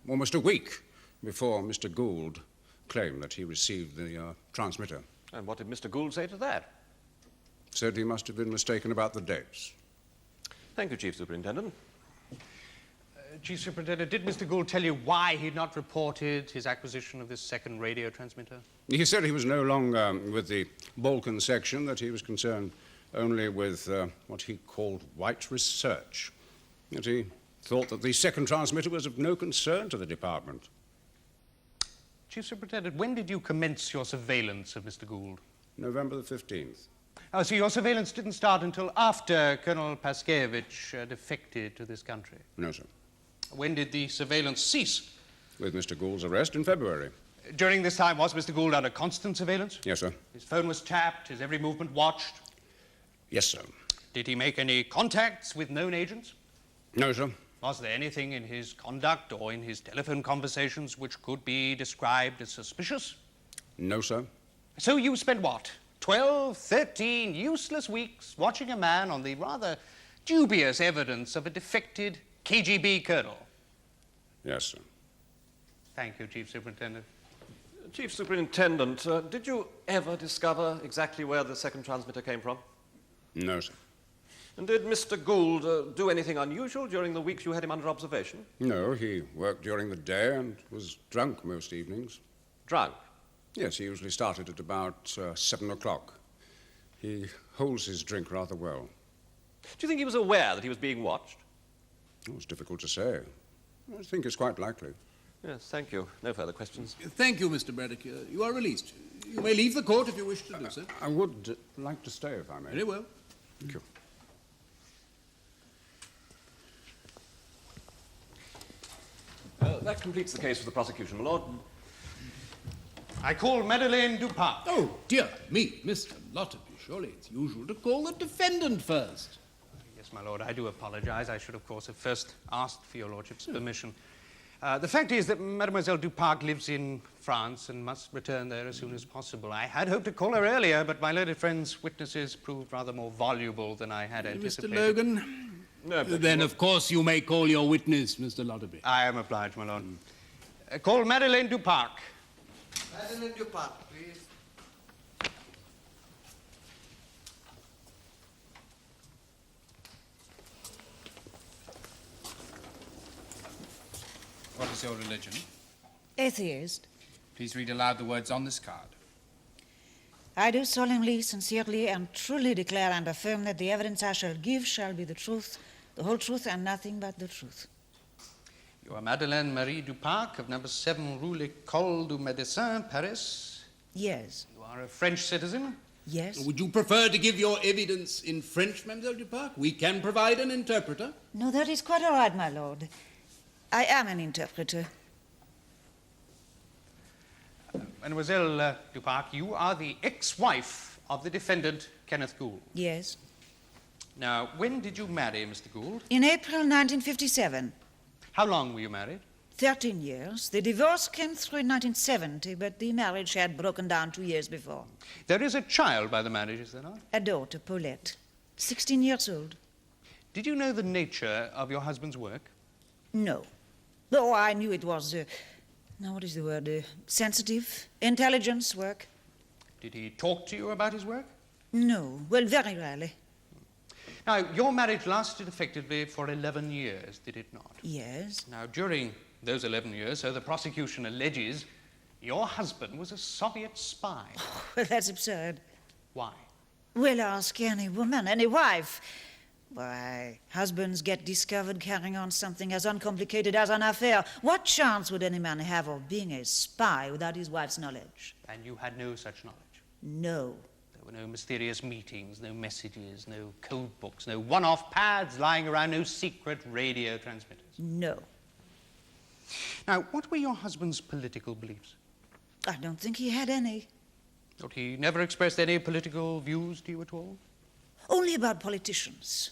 almost a week before Mr. Gould claimed that he received the transmitter. And what did Mr. Gould say to that? Said he must have been mistaken about the dates. Thank you, Chief Superintendent. Chief Superintendent, did Mr. Gould tell you why he'd not reported his acquisition of this second radio transmitter? He said he was no longer with the Balkan section, that he was concerned only with what he called white research, that he thought that the second transmitter was of no concern to the department. Chief Superintendent, when did you commence your surveillance of Mr. Gould? November the 15th. Oh, so your surveillance didn't start until after Colonel Paskeich defected to this country? No, sir. When did the surveillance cease? With Mr. Gould's arrest in February. During this time, was Mr. Gould under constant surveillance? Yes, sir. His phone was tapped, his every movement watched? Yes, sir. Did he make any contacts with known agents? No, sir. Was there anything in his conduct or in his telephone conversations which could be described as suspicious? No, sir. So you spent what? 12, 13 useless weeks watching a man on the rather dubious evidence of a defected KGB colonel? Yes, sir. Thank you, Chief Superintendent. Chief Superintendent, did you ever discover exactly where the second transmitter came from? No, sir. And did Mr. Gould do anything unusual during the weeks you had him under observation? No, he worked during the day and was drunk most evenings. Drunk? Yes, he usually started at about 7 o'clock. He holds his drink rather well. Do you think he was aware that he was being watched? Oh, it's difficult to say. I think it's quite likely. Yes, thank you. No further questions. Thank you, Mr. Bradock. You are released. You may leave the court if you wish to do so. I would like to stay, if I may. Very well. Thank you. That completes the case for the prosecution, my lord. I call Madeline Dupart. Oh, dear me, Mr. Lotterby. Surely it's usual to call the defendant first. Yes, Yes, my lord, I do apologize. I should, of course, have first asked for your lordship's permission. The fact is that Mademoiselle Dupart lives in France and must return there as soon as possible. I had hoped to call her earlier, but my learned friend's witnesses proved rather more voluble than I had anticipated. Mr. Logan? No, but then, of course, you may call your witness, Mr. Lotterby. I am obliged, my lord. Call Madeline Dupart. Madeline Dupart, please. What is your religion? Atheist. Please read aloud the words on this card. I do solemnly, sincerely, and truly declare and affirm that the evidence I shall give shall be the truth, the whole truth, and nothing but the truth. You are Madeleine Marie Dupart of number 7 Rue l'École du Médecin, Paris. Yes. You are a French citizen? Yes. Would you prefer to give your evidence in French, Mademoiselle Dupart? We can provide an interpreter. No, that is quite all right, my lord. I am an interpreter. Mademoiselle Dupart, you are the ex-wife of the defendant, Kenneth Gould. Yes. Now, when did you marry Mr. Gould? In April 1957. How long were you married? 13 years. The divorce came through in 1970, but the marriage had broken down 2 years before. There is a child by the marriage, is there not? A daughter, Paulette, 16 years old. Did you know the nature of your husband's work? No. Though I knew it was, now what is the word, sensitive, intelligence work. Did he talk to you about his work? No, well, very rarely. Now, your marriage lasted effectively for 11 years, did it not? Yes. Now, during those 11 years, so the prosecution alleges, your husband was a Soviet spy. Well, that's absurd. Why? Well, ask any woman, any wife. Why, husbands get discovered carrying on something as uncomplicated as an affair. What chance would any man have of being a spy without his wife's knowledge? And you had no such knowledge? No. There were no mysterious meetings, no messages, no code books, no one-off pads lying around, no secret radio transmitters? No. Now, what were your husband's political beliefs? I don't think he had any. Thought he never expressed any political views to you at all? Only about politicians.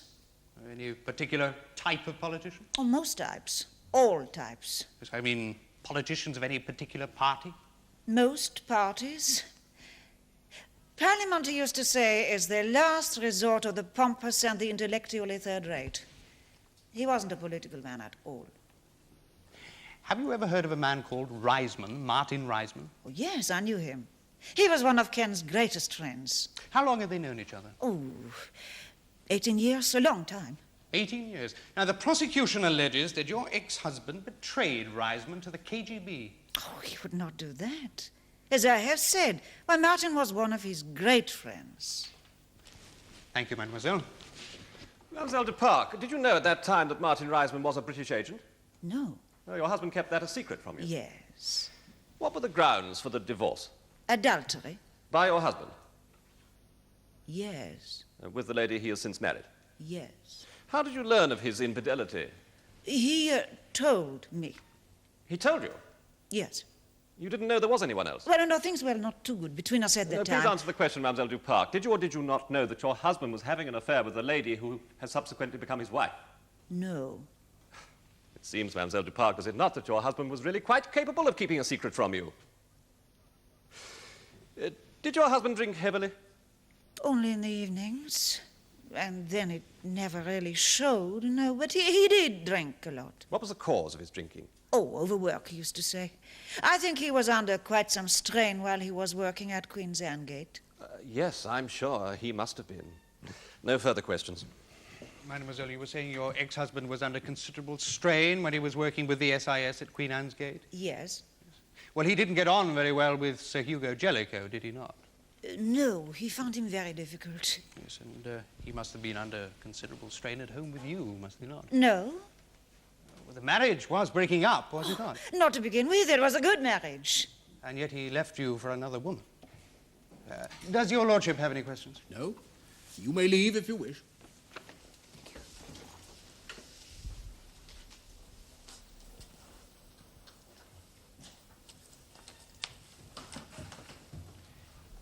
Any particular type of politician? Oh, most types. All types. Yes, I mean, politicians of any particular party? Most parties. Parliament, he used to say, is the last resort of the pompous and the intellectually third rate. He wasn't a political man at all. Have you ever heard of a man called Reisman, Martin Reisman? Oh, yes, I knew him. He was one of Ken's greatest friends. How long have they known each other? Oh, 18 years, a long time. 18 years. Now, the prosecution alleges that your ex-husband betrayed Reisman to the KGB. Oh, he would not do that. As I have said, why, Martin was one of his great friends. Thank you, mademoiselle. Mademoiselle Dupart, did you know at that time that Martin Reisman was a British agent? No. Oh, your husband kept that a secret from you? Yes. What were the grounds for the divorce? Adultery? By your husband? Yes. With the lady he has since married? Yes. How did you learn of his infidelity? He told me. He told you? Yes. You didn't know there was anyone else? Well, no, things were not too good between us at that time. Please answer the question, Mademoiselle Dupart. Did you or did you not know that your husband was having an affair with a lady who has subsequently become his wife? No. It seems, Mademoiselle Dupart, was it not, that your husband was really quite capable of keeping a secret from you? Did your husband drink heavily? Only in the evenings. And then it never really showed, no, but he did drink a lot. What was the cause of his drinking? Oh, overwork, he used to say. I think he was under quite some strain while he was working at Queen's Anne Gate. Yes, I'm sure he must have been. No further questions. Mademoiselle, you were saying your ex-husband was under considerable strain when he was working with the SIS at Queen Anne's Gate? Yes. Well, he didn't get on very well with Sir Hugo Jelico, did he not? No, he found him very difficult. Yes, and he must have been under considerable strain at home with you, must he not? No. Well, the marriage was breaking up, was it not? Not to begin with, it was a good marriage. And yet he left you for another woman. Does your lordship have any questions? No. You may leave if you wish.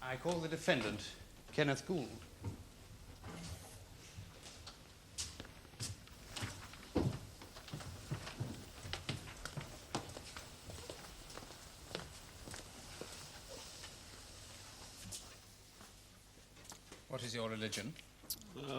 I call the defendant, Kenneth Gould. What is your religion?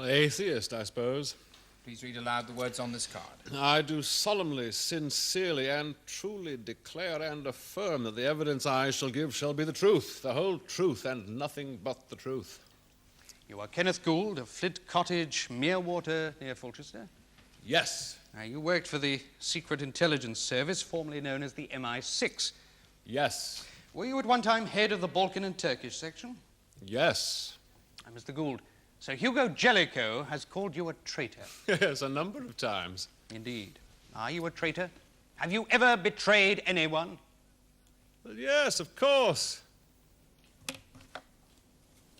Atheist, I suppose. Please read aloud the words on this card. I do solemnly, sincerely, and truly declare and affirm that the evidence I shall give shall be the truth, the whole truth, and nothing but the truth. You are Kenneth Gould of Flint Cottage, Merewater, near Fulchester? Yes. Now, you worked for the Secret Intelligence Service, formerly known as the MI6. Yes. Were you at one time head of the Balkan and Turkish section? Yes. Mr. Gould, Sir Hugo Jelico has called you a traitor. Yes, a number of times. Indeed. Are you a traitor? Have you ever betrayed anyone? Well, yes, of course.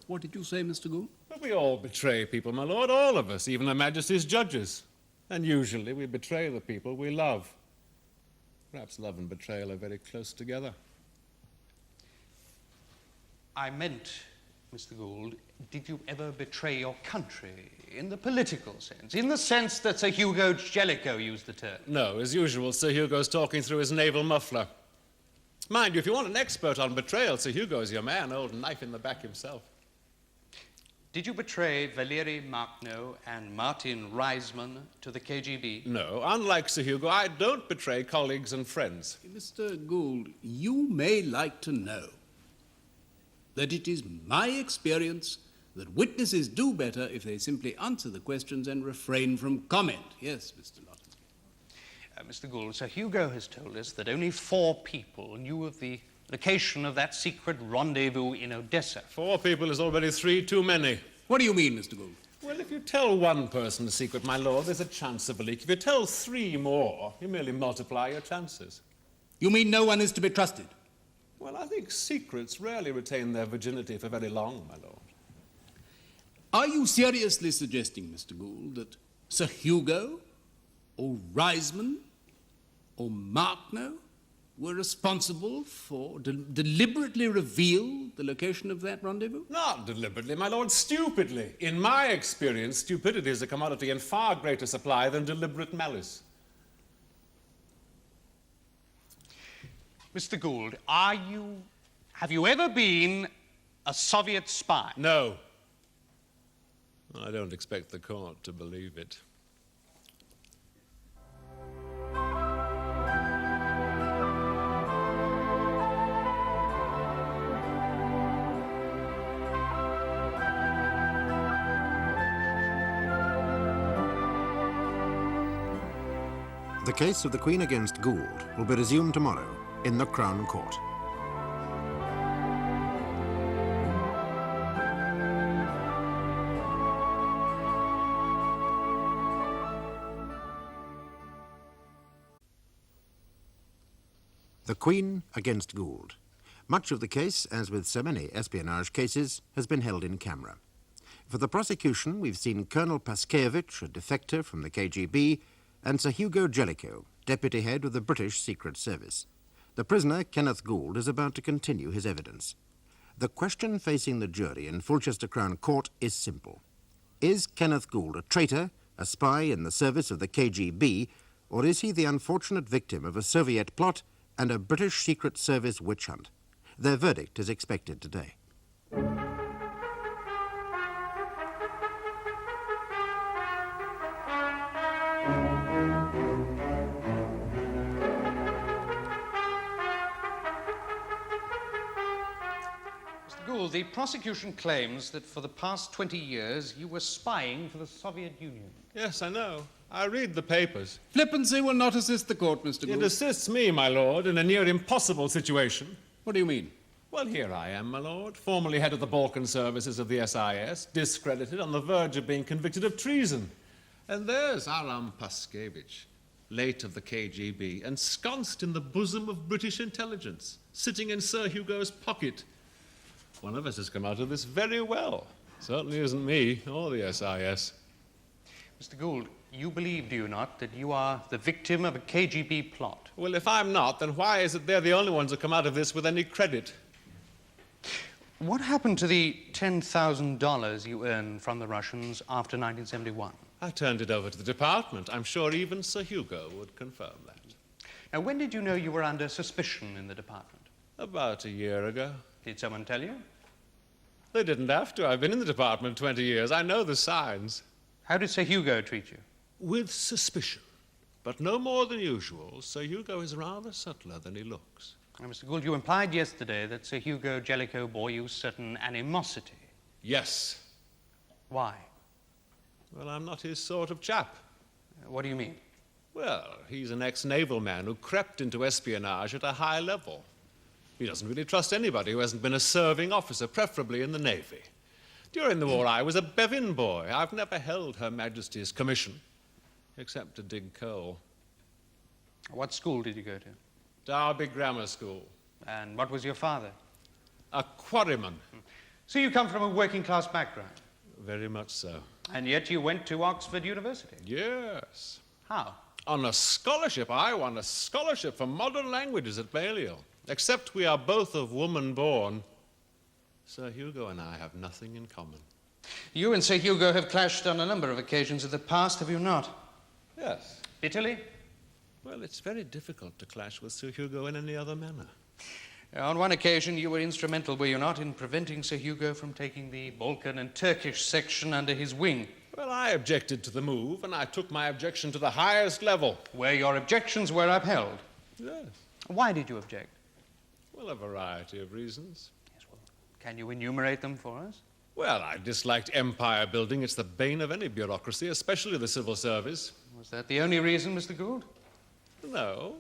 What did you say, Mr. Gould? But we all betray people, my lord, all of us, even Her Majesty's judges. And usually we betray the people we love. Perhaps love and betrayal are very close together. I meant, Mr. Gould, did you ever betray your country in the political sense, in the sense that Sir Hugo Jelico used the term? No, as usual, Sir Hugo's talking through his naval muffler. Mind you, if you want an expert on betrayal, Sir Hugo's your man, old knife in the back himself. Did you betray Valery Markno and Martin Reisman to the KGB? No, unlike Sir Hugo, I don't betray colleagues and friends. Mr. Gould, you may like to know that it is my experience that witnesses do better if they simply answer the questions and refrain from comment. Yes, Mr. Lawton. Mr. Gould, Sir Hugo has told us that only 4 people knew of the location of that secret rendezvous in Odessa. 4 people is already 3 too many. What do you mean, Mr. Gould? Well, if you tell one person a secret, my lord, there's a chance of a leak. If you tell 3 more, you merely multiply your chances. You mean no one is to be trusted? Well, I think secrets rarely retain their virginity for very long, my lord. Are you seriously suggesting, Mr. Gould, that Sir Hugo, or Reisman, or Markno were responsible for deliberately reveal the location of that rendezvous? Not deliberately, my lord, stupidly. In my experience, stupidity is a commodity in far greater supply than deliberate malice. Mr. Gould, have you ever been a Soviet spy? No. I don't expect the court to believe it. The case of the Queen against Gould will be resumed tomorrow in the Crown Court. The Queen against Gould. Much of the case, as with so many espionage cases, has been held in camera. For the prosecution, we've seen Colonel Paskeich, a defector from the KGB, and Sir Hugo Jelico, deputy head of the British Secret Service. The prisoner, Kenneth Gould, is about to continue his evidence. The question facing the jury in Fulchester Crown Court is simple. Is Kenneth Gould a traitor, a spy in the service of the KGB, or is he the unfortunate victim of a Soviet plot and a British Secret Service witch hunt? Their verdict is expected today. Gould, the prosecution claims that for the past 20 years you were spying for the Soviet Union. Yes, I know. I read the papers. Flippancy will not assist the court, Mr. Gould. It assists me, my lord, in a near impossible situation. What do you mean? Well, here I am, my lord, formerly head of the Balkan services of the SIS, discredited, on the verge of being convicted of treason. And there's Aram Paskeich, late of the KGB, ensconced in the bosom of British intelligence, sitting in Sir Hugo's pocket. One of us has come out of this very well. Certainly isn't me or the SIS. Mr. Gould, you believe, do you not, that you are the victim of a KGB plot? Well, if I'm not, then why is it they're the only ones who come out of this with any credit? What happened to the $10,000 you earned from the Russians after 1971? I turned it over to the department. I'm sure even Sir Hugo would confirm that. Now, when did you know you were under suspicion in the department? About a year ago. Did someone tell you? They didn't have to. I've been in the department 20 years. I know the signs. How did Sir Hugo treat you? With suspicion, but no more than usual. Sir Hugo is rather subtler than he looks. Now, Mr. Gould, you implied yesterday that Sir Hugo Jelico bore you certain animosity. Yes. Why? Well, I'm not his sort of chap. What do you mean? Well, he's an ex-naval man who crept into espionage at a high level. He doesn't really trust anybody who hasn't been a serving officer, preferably in the Navy. During the war, I was a Bevin boy. I've never held Her Majesty's commission, except to dig coal. What school did you go to? Derby Grammar School. And what was your father? A quarryman. So you come from a working-class background? Very much so. And yet you went to Oxford University? Yes. How? On a scholarship. I won a scholarship for modern languages at Balliol. Except we are both of woman born, Sir Hugo and I have nothing in common. You and Sir Hugo have clashed on a number of occasions in the past, have you not? Yes. Bitterly? Well, it's very difficult to clash with Sir Hugo in any other manner. On one occasion, you were instrumental, were you not, in preventing Sir Hugo from taking the Balkan and Turkish section under his wing? Well, I objected to the move, and I took my objection to the highest level. Where your objections were upheld? Yes. Why did you object? Well, a variety of reasons. Yes, well, can you enumerate them for us? Well, I disliked empire building. It's the bane of any bureaucracy, especially the civil service. Was that the only reason, Mr. Gould? No.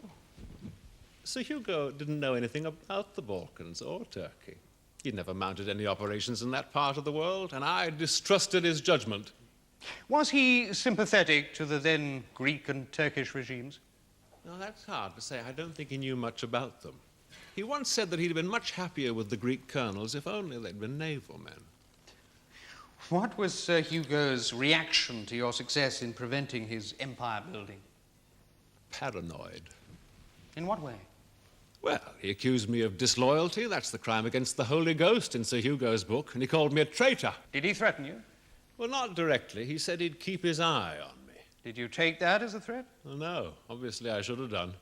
Sir Hugo didn't know anything about the Balkans or Turkey. He'd never mounted any operations in that part of the world, and I distrusted his judgment. Was he sympathetic to the then Greek and Turkish regimes? No, that's hard to say. I don't think he knew much about them. He once said that he'd been much happier with the Greek colonels if only they'd been naval men. What was Sir Hugo's reaction to your success in preventing his empire building? Paranoid. In what way? Well, he accused me of disloyalty. That's the crime against the Holy Ghost in Sir Hugo's book, and he called me a traitor. Did he threaten you? Well, not directly. He said he'd keep his eye on me. Did you take that as a threat? Well, no, obviously I should have done.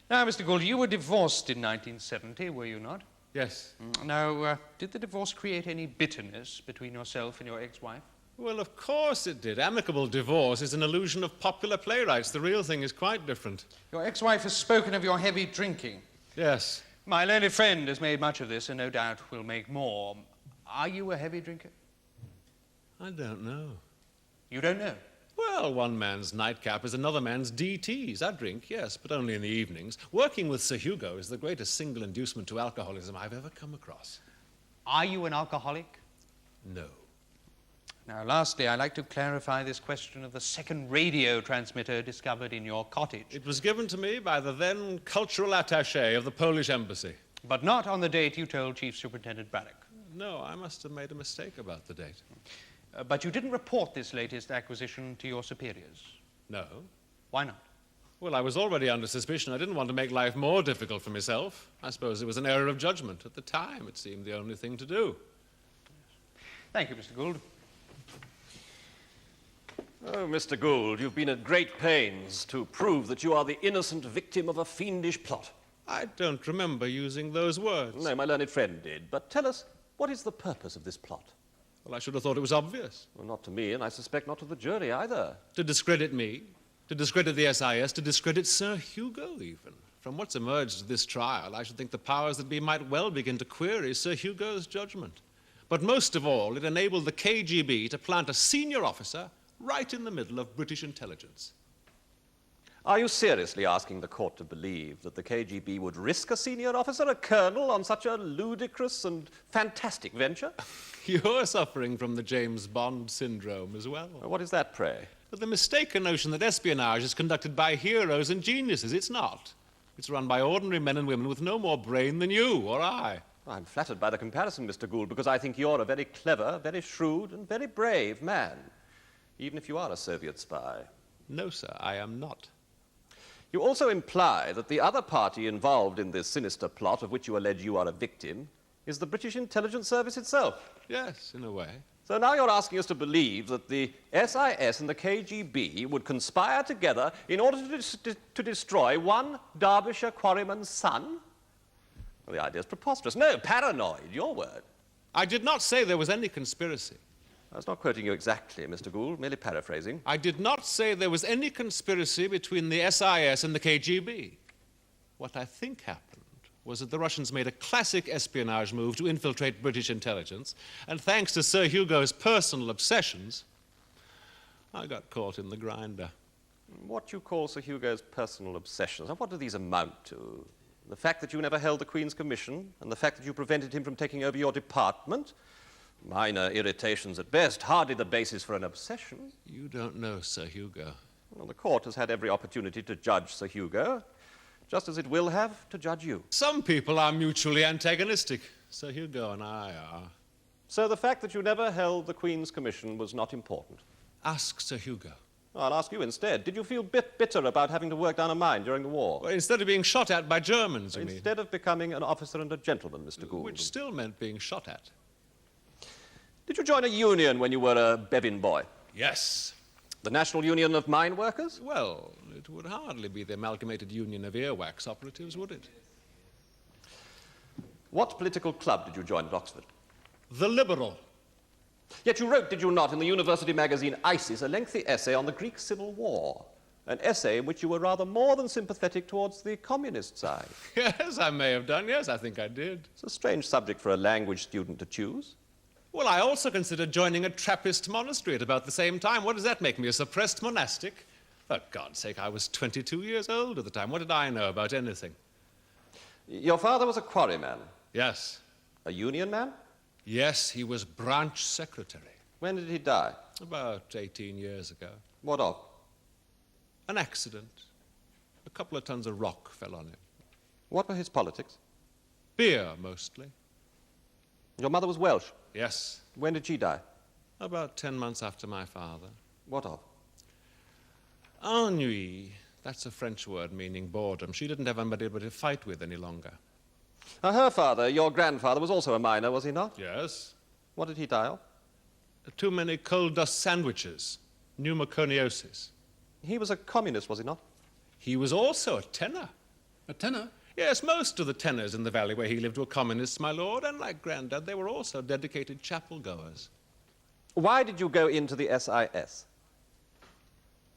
Now, Mr. Gould, you were divorced in 1970, were you not? Yes. Now, did the divorce create any bitterness between yourself and your ex-wife? Well, of course it did. Amicable divorce is an illusion of popular playwrights. The real thing is quite different. Your ex-wife has spoken of your heavy drinking. Yes. My learned friend has made much of this and no doubt will make more. Are you a heavy drinker? I don't know. You don't know? Well, one man's nightcap is another man's DTs. I drink, yes, but only in the evenings. Working with Sir Hugo is the greatest single inducement to alcoholism I've ever come across. Are you an alcoholic? No. Now, lastly, I'd like to clarify this question of the second radio transmitter discovered in your cottage. It was given to me by the then cultural attaché of the Polish embassy. But not on the date you told Chief Superintendent Bradock. No, I must have made a mistake about the date. But you didn't report this latest acquisition to your superiors? No. Why not? Well, I was already under suspicion. I didn't want to make life more difficult for myself. I suppose it was an error of judgment. At the time, it seemed the only thing to do. Thank you, Mr. Gould. Oh, Mr. Gould, you've been at great pains to prove that you are the innocent victim of a fiendish plot. I don't remember using those words. No, my learned friend did. But tell us, what is the purpose of this plot? Well, I should have thought it was obvious. Well, not to me, and I suspect not to the jury either. To discredit me, to discredit the SIS, to discredit Sir Hugo, even. From what's emerged of this trial, I should think the powers that be might well begin to query Sir Hugo's judgment. But most of all, it enabled the KGB to plant a senior officer right in the middle of British intelligence. Are you seriously asking the court to believe that the KGB would risk a senior officer, a colonel, on such a ludicrous and fantastic venture? You're suffering from the James Bond syndrome as well. What is that, pray? But the mistaken notion that espionage is conducted by heroes and geniuses. It's not. It's run by ordinary men and women with no more brain than you or I. I'm flattered by the comparison, Mr. Gould, because I think you're a very clever, very shrewd, and very brave man, even if you are a Soviet spy. No, sir, I am not. You also imply that the other party involved in this sinister plot, of which you allege you are a victim, is the British intelligence service itself. Yes, in a way. So now you're asking us to believe that the SIS and the KGB would conspire together in order to destroy one Derbyshire quarryman's son? Well, the idea is preposterous. No, paranoid, your word. I did not say there was any conspiracy. I was not quoting you exactly, Mr. Gould, merely paraphrasing. I did not say there was any conspiracy between the SIS and the KGB. What I think happened was that the Russians made a classic espionage move to infiltrate British intelligence, and thanks to Sir Hugo's personal obsessions, I got caught in the grinder. What you call Sir Hugo's personal obsessions, now what do these amount to? The fact that you never held the Queen's commission, and the fact that you prevented him from taking over your department? Minor irritations at best, hardly the basis for an obsession. You don't know Sir Hugo. Well, the court has had every opportunity to judge Sir Hugo, just as it will have to judge you. Some people are mutually antagonistic. Sir Hugo and I are. So the fact that you never held the Queen's commission was not important? Ask Sir Hugo. I'll ask you instead. Did you feel bitter about having to work down a mine during the war? Well, instead of being shot at by Germans, you mean? Instead of becoming an officer and a gentleman, Mr. Gould. Which still meant being shot at. Did you join a union when you were a Bevin boy? Yes. The National Union of Mine Workers? Well, it would hardly be the Amalgamated Union of Earwax Operatives, would it? What political club did you join at Oxford? The Liberal. Yet you wrote, did you not, in the university magazine ISIS, a lengthy essay on the Greek Civil War. An essay in which you were rather more than sympathetic towards the communist side. Yes, I may have done. Yes, I think I did. It's a strange subject for a language student to choose. Well, I also considered joining a Trappist monastery at about the same time. What does that make me, a suppressed monastic? For God's sake, I was 22 years old at the time. What did I know about anything? Your father was a quarryman? Yes. A union man? Yes, he was branch secretary. When did he die? About 18 years ago. What of? An accident. A couple of tons of rock fell on him. What were his politics? Beer, mostly. Your mother was Welsh? Yes. When did she die? About 10 months after my father. What of? Ennui. That's a French word meaning boredom. She didn't have anybody to fight with any longer. Her father, your grandfather, was also a miner, was he not? Yes. What did he die of? Too many coal dust sandwiches. Pneumoconiosis. He was a communist, was he not? He was also a tenor. A tenor? Yes, most of the tenors in the valley where he lived were communists, my lord, and like Grandad, they were also dedicated chapel-goers. Why did you go into the SIS?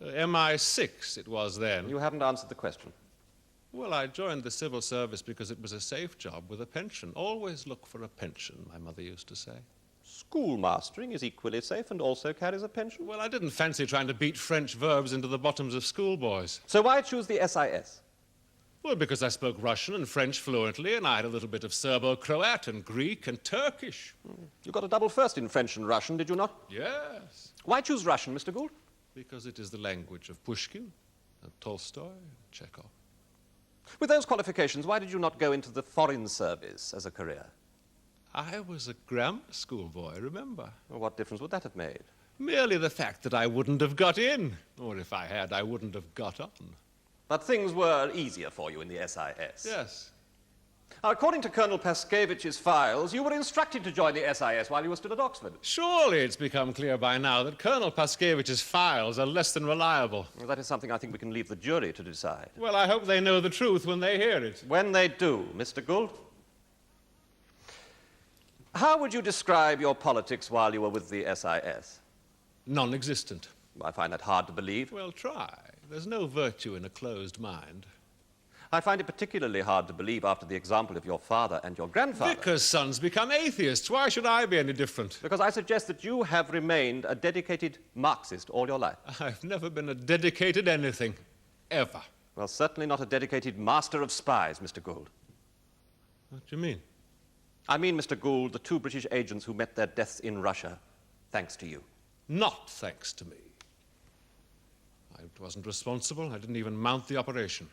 MI6 it was then. You haven't answered the question. Well, I joined the civil service because it was a safe job with a pension. Always look for a pension, my mother used to say. Schoolmastering is equally safe and also carries a pension. Well, I didn't fancy trying to beat French verbs into the bottoms of schoolboys. So why choose the SIS? Well, because I spoke Russian and French fluently, and I had a little bit of Serbo-Croat and Greek and Turkish. You got a double first in French and Russian, did you not? Yes. Why choose Russian, Mr. Gould? Because it is the language of Pushkin and Tolstoy and Chekhov. With those qualifications, why did you not go into the foreign service as a career? I was a grammar school boy, remember? Well, what difference would that have made? Merely the fact that I wouldn't have got in. Or if I had, I wouldn't have got on. But things were easier for you in the SIS. Yes. Now, according to Colonel Paskeich's files, you were instructed to join the SIS while you were still at Oxford. Surely it's become clear by now that Colonel Paskeich's files are less than reliable. Well, that is something I think we can leave the jury to decide. Well, I hope they know the truth when they hear it. When they do, Mr. Gould. How would you describe your politics while you were with the SIS? Non-existent. I find that hard to believe. Well, try. There's no virtue in a closed mind. I find it particularly hard to believe after the example of your father and your grandfather. Because sons become atheists. Why should I be any different? Because I suggest that you have remained a dedicated Marxist all your life. I've never been a dedicated anything. Ever. Well, certainly not a dedicated master of spies, Mr. Gould. What do you mean? I mean, Mr. Gould, the 2 British agents who met their deaths in Russia, thanks to you. Not thanks to me. I wasn't responsible. I didn't even mount the operation.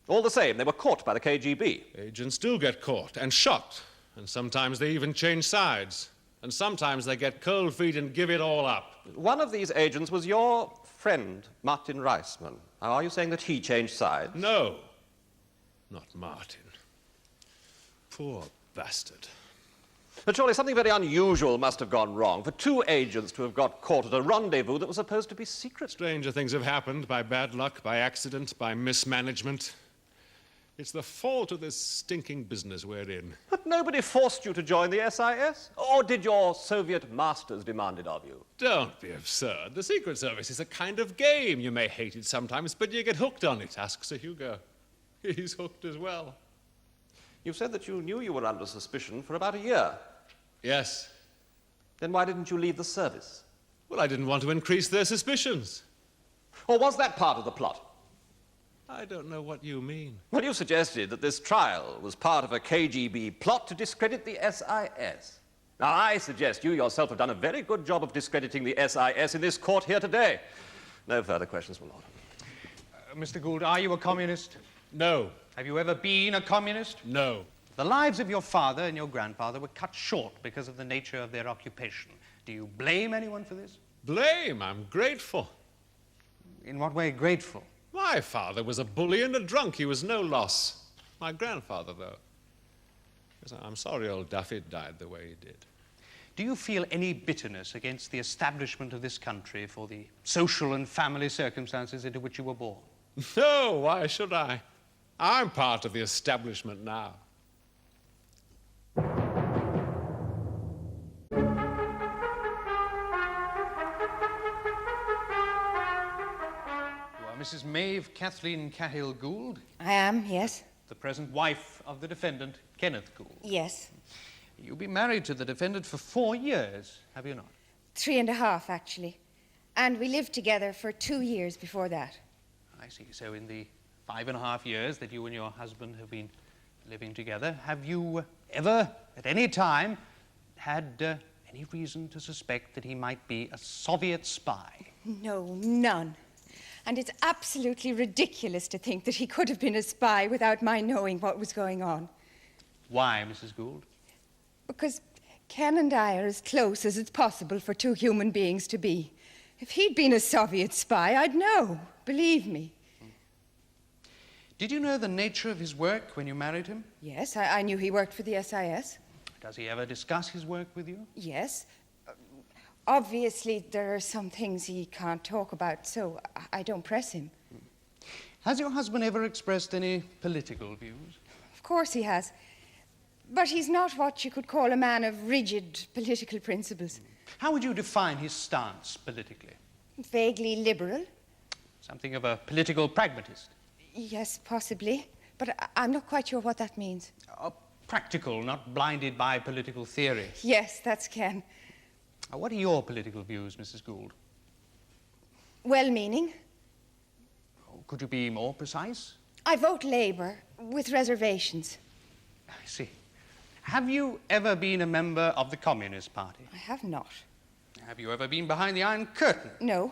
All the same, they were caught by the KGB. Agents do get caught and shot, and sometimes they even change sides. And sometimes they get cold feet and give it all up. One of these agents was your friend, Martin Reisman. Now, are you saying that he changed sides? No, not Martin. Poor bastard. But surely something very unusual must have gone wrong for 2 agents to have got caught at a rendezvous that was supposed to be secret. Stranger things have happened by bad luck, by accident, by mismanagement. It's the fault of this stinking business we're in. But nobody forced you to join the SIS? Or did your Soviet masters demand it of you? Don't be absurd. The Secret Service is a kind of game. You may hate it sometimes, but you get hooked on it. Ask Sir Hugo. He's hooked as well. You said that you knew you were under suspicion for about a year. Yes. Then why didn't you leave the service? Well, I didn't want to increase their suspicions. Or was that part of the plot? I don't know what you mean. Well, you suggested that this trial was part of a KGB plot to discredit the SIS. Now, I suggest you yourself have done a very good job of discrediting the SIS in this court here today. No further questions, my lord. Mr. Gould, are you a communist? No. Have you ever been a communist? No. The lives of your father and your grandfather were cut short because of the nature of their occupation. Do you blame anyone for this? Blame? I'm grateful. In what way grateful? My father was a bully and a drunk. He was no loss. My grandfather, though. Yes, I'm sorry old Duffy died the way he did. Do you feel any bitterness against the establishment of this country for the social and family circumstances into which you were born? No, why should I? I'm part of the establishment now. Mrs. Mave Kathleen Cahill Gould, I am, yes. the present wife of the defendant, Kenneth Gould. Yes. You've been married to the defendant for 4 years, have you not? 3.5, actually. And we lived together for 2 years before that. I see. So in the 5.5 years that you and your husband have been living together, have you ever, at any time, had any reason to suspect that he might be a Soviet spy? No, none. And it's absolutely ridiculous to think that he could have been a spy without my knowing what was going on. Why, Mrs. Gould? Because Ken and I are as close as it's possible for two human beings to be. If he'd been a Soviet spy, I'd know. Believe me. Did you know the nature of his work when you married him? Yes, I knew he worked for the SIS. Does he ever discuss his work with you? Yes. Obviously, there are some things he can't talk about, so I don't press him. Has your husband ever expressed any political views? Of course he has. But he's not what you could call a man of rigid political principles. How would you define his stance politically? Vaguely liberal. Something of a political pragmatist? Yes, possibly. But I'm not quite sure what that means. Practical, not blinded by political theory. Yes, that's Ken. What are your political views, Mrs. Gould? Well-meaning. Could you be more precise? I vote Labour, with reservations. I see. Have you ever been a member of the Communist Party? I have not. Have you ever been behind the Iron Curtain? No.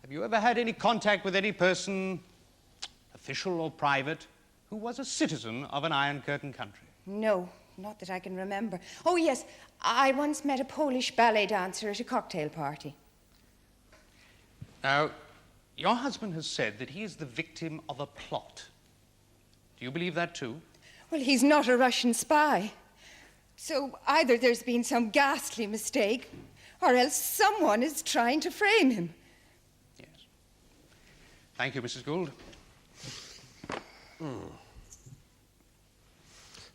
Have you ever had any contact with any person, official or private, who was a citizen of an Iron Curtain country? No, not that I can remember. Oh, yes, I once met a Polish ballet dancer at a cocktail party. Now, your husband has said that he is the victim of a plot. Do you believe that too? Well, he's not a Russian spy. So either there's been some ghastly mistake, or else someone is trying to frame him. Yes. Thank you, Mrs. Gould.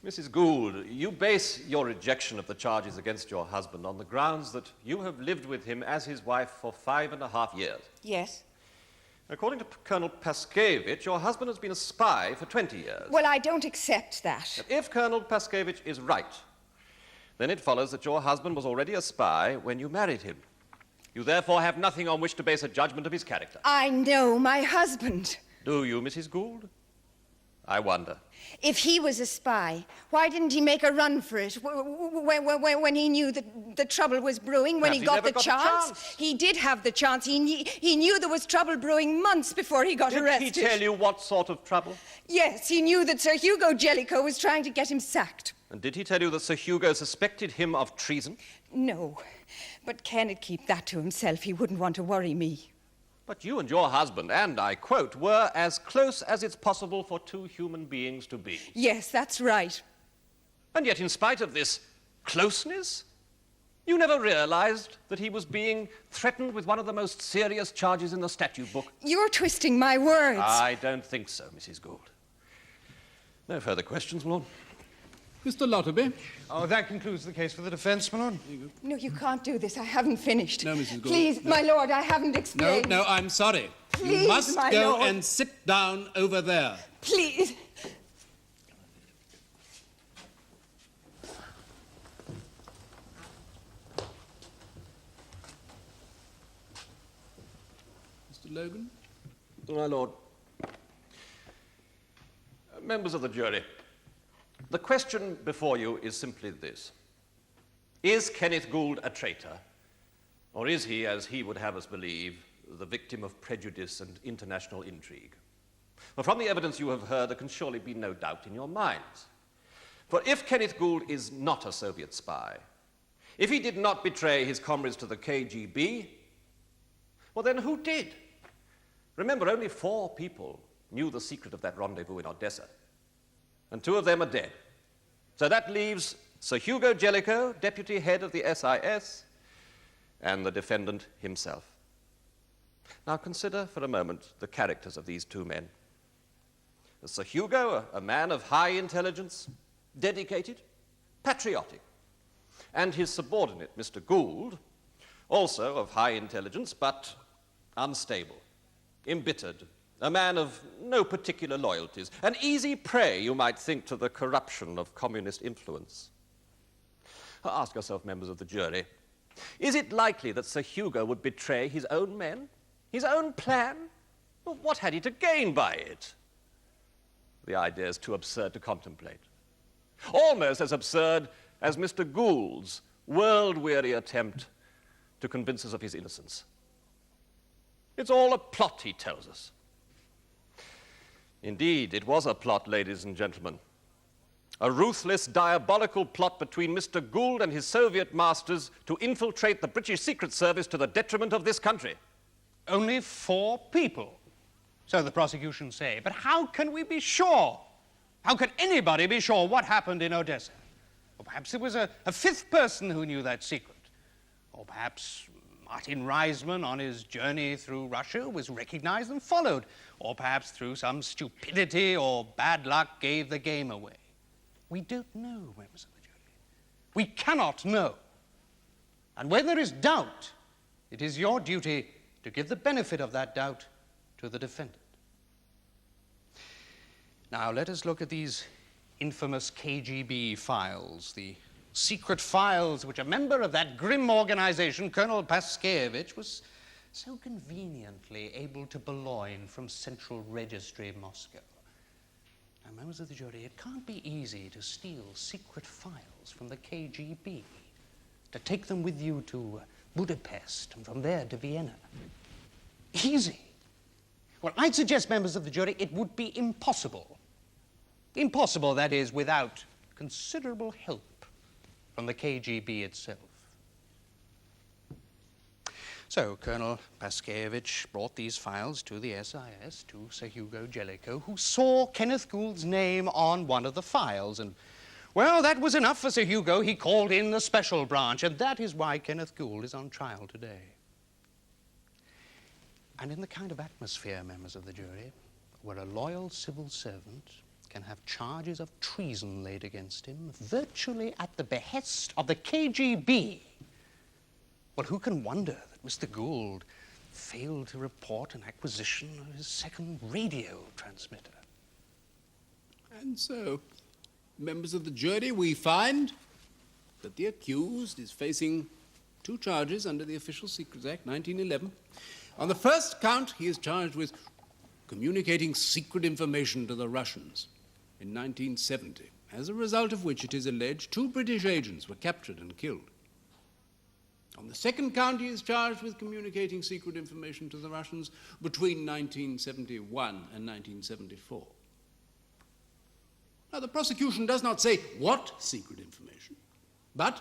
Mrs. Gould, you base your rejection of the charges against your husband on the grounds that you have lived with him as his wife for 5.5 years. Yes. According to Colonel Paskeich, your husband has been a spy for 20 years. Well, I don't accept that. If Colonel Paskeich is right, then it follows that your husband was already a spy when you married him. You therefore have nothing on which to base a judgment of his character. I know my husband. Do you, Mrs. Gould? I wonder. If he was a spy, why didn't he make a run for it when he knew that the trouble was brewing, when he got the chance? He did have the chance. He knew there was trouble brewing months before he got arrested. Did he tell you what sort of trouble? Yes, he knew that Sir Hugo Jelico was trying to get him sacked. And did he tell you that Sir Hugo suspected him of treason? No, but Kenneth keep that to himself. He wouldn't want to worry me. But you and your husband, and I quote, were as close as it's possible for two human beings to be. Yes, that's right. And yet, in spite of this closeness, you never realized that he was being threatened with one of the most serious charges in the statute book. You're twisting my words. I don't think so, Mrs. Gould. No further questions, my lord. Mr. Lotterby. Oh, that concludes the case for the defense, my lord. No, you can't do this. I haven't finished. No, Mrs. Gould. Please, No. my lord, I haven't No, explained. no, I'm sorry. Please, you must my go lord. and sit down over there. Please. Mr. Logan. My lord. Members of the jury, the question before you is simply this. Is Kenneth Gould a traitor, or is he, as he would have us believe, the victim of prejudice and international intrigue? Well, from the evidence you have heard, there can surely be no doubt in your minds. For if Kenneth Gould is not a Soviet spy, if he did not betray his comrades to the KGB, well, then who did? Remember, only 4 people knew the secret of that rendezvous in Odessa, and 2 of them are dead. So that leaves Sir Hugo Jelico, deputy head of the SIS, and the defendant himself. Now consider for a moment the characters of these 2 men. Sir Hugo, a man of high intelligence, dedicated, patriotic, and his subordinate, Mr. Gould, also of high intelligence, but unstable, embittered, a man of no particular loyalties, an easy prey, you might think, to the corruption of communist influence. Ask yourself, members of the jury, is it likely that Sir Hugo would betray his own men, his own plan? Well, what had he to gain by it? The idea is too absurd to contemplate. Almost as absurd as Mr. Gould's world-weary attempt to convince us of his innocence. It's all a plot, he tells us. Indeed, it was a plot, ladies and gentlemen. A ruthless, diabolical plot between Mr. Gould and his Soviet masters to infiltrate the British Secret Service to the detriment of this country. Only 4 people, so the prosecution say. But how can we be sure? How can anybody be sure what happened in Odessa? Or perhaps it was a 5th person who knew that secret. Or perhaps Martin Reisman, on his journey through Russia, was recognized and followed. Or perhaps through some stupidity or bad luck gave the game away. We don't know, members of the jury. We cannot know. And when there is doubt, it is your duty to give the benefit of that doubt to the defendant. Now, let us look at these infamous KGB files, the secret files which a member of that grim organization, Colonel Paskeich, was so conveniently able to purloin from Central Registry Moscow. Now, members of the jury, it can't be easy to steal secret files from the KGB, to take them with you to Budapest and from there to Vienna. Easy. Well, I'd suggest, members of the jury, it would be impossible. Impossible, that is, without considerable help from the KGB itself. So Colonel Paskeich brought these files to the SIS, to Sir Hugo Jelico, who saw Kenneth Gould's name on one of the files. And, well, that was enough for Sir Hugo. He called in the special branch, and that is why Kenneth Gould is on trial today. And in the kind of atmosphere, members of the jury, where a loyal civil servant can have charges of treason laid against him, virtually at the behest of the KGB, well, who can wonder that Mr. Gould failed to report an acquisition of his second radio transmitter? And so, members of the jury, we find that the accused is facing 2 charges under the Official Secrets Act 1911. On the first count, he is charged with communicating secret information to the Russians in 1970, as a result of which it is alleged 2 British agents were captured and killed. On the second count, he is charged with communicating secret information to the Russians between 1971 and 1974. Now, the prosecution does not say what secret information, but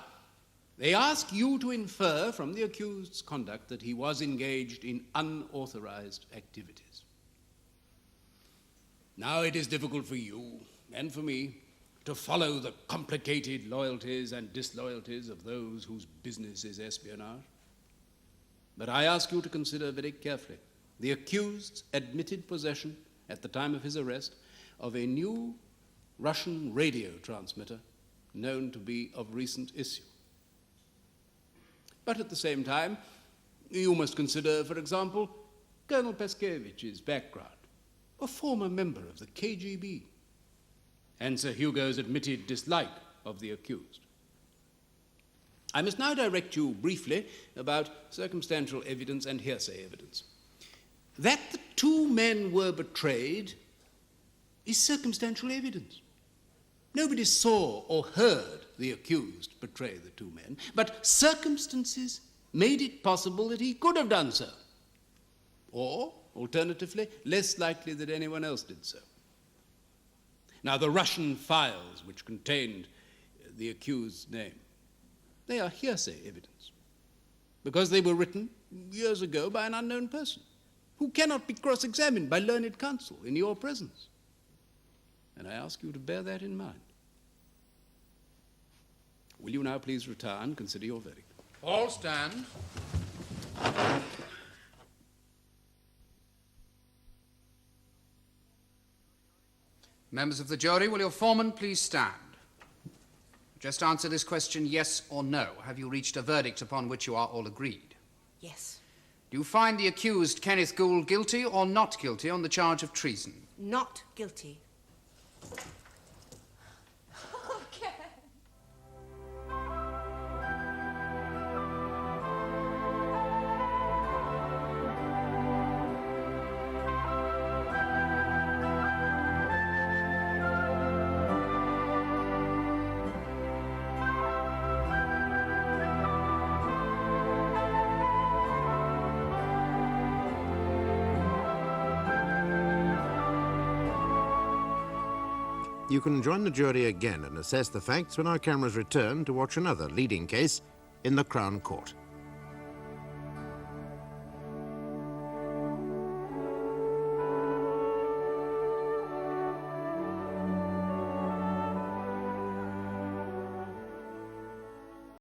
they ask you to infer from the accused's conduct that he was engaged in unauthorized activities. Now, it is difficult for you and for me to follow the complicated loyalties and disloyalties of those whose business is espionage. But I ask you to consider very carefully the accused's admitted possession at the time of his arrest of a new Russian radio transmitter known to be of recent issue. But at the same time, you must consider, for example, Colonel Paskeich's background, a former member of the KGB, and Sir Hugo's admitted dislike of the accused. I must now direct you briefly about circumstantial evidence and hearsay evidence. That the two men were betrayed is circumstantial evidence. Nobody saw or heard the accused betray the two men, but circumstances made it possible that he could have done so. Or, alternatively, less likely that anyone else did so. Now, the Russian files which contained the accused's name, they are hearsay evidence, because they were written years ago by an unknown person who cannot be cross-examined by learned counsel in your presence. And I ask you to bear that in mind. Will you now please retire and consider your verdict? All stand. Members of the jury, will your foreman please stand? Just answer this question, yes or no. Have you reached a verdict upon which you are all agreed? Yes. Do you find the accused, Kenneth Gould, guilty or not guilty on the charge of treason? Not guilty. You can join the jury again and assess the facts when our cameras return to watch another leading case in the Crown Court.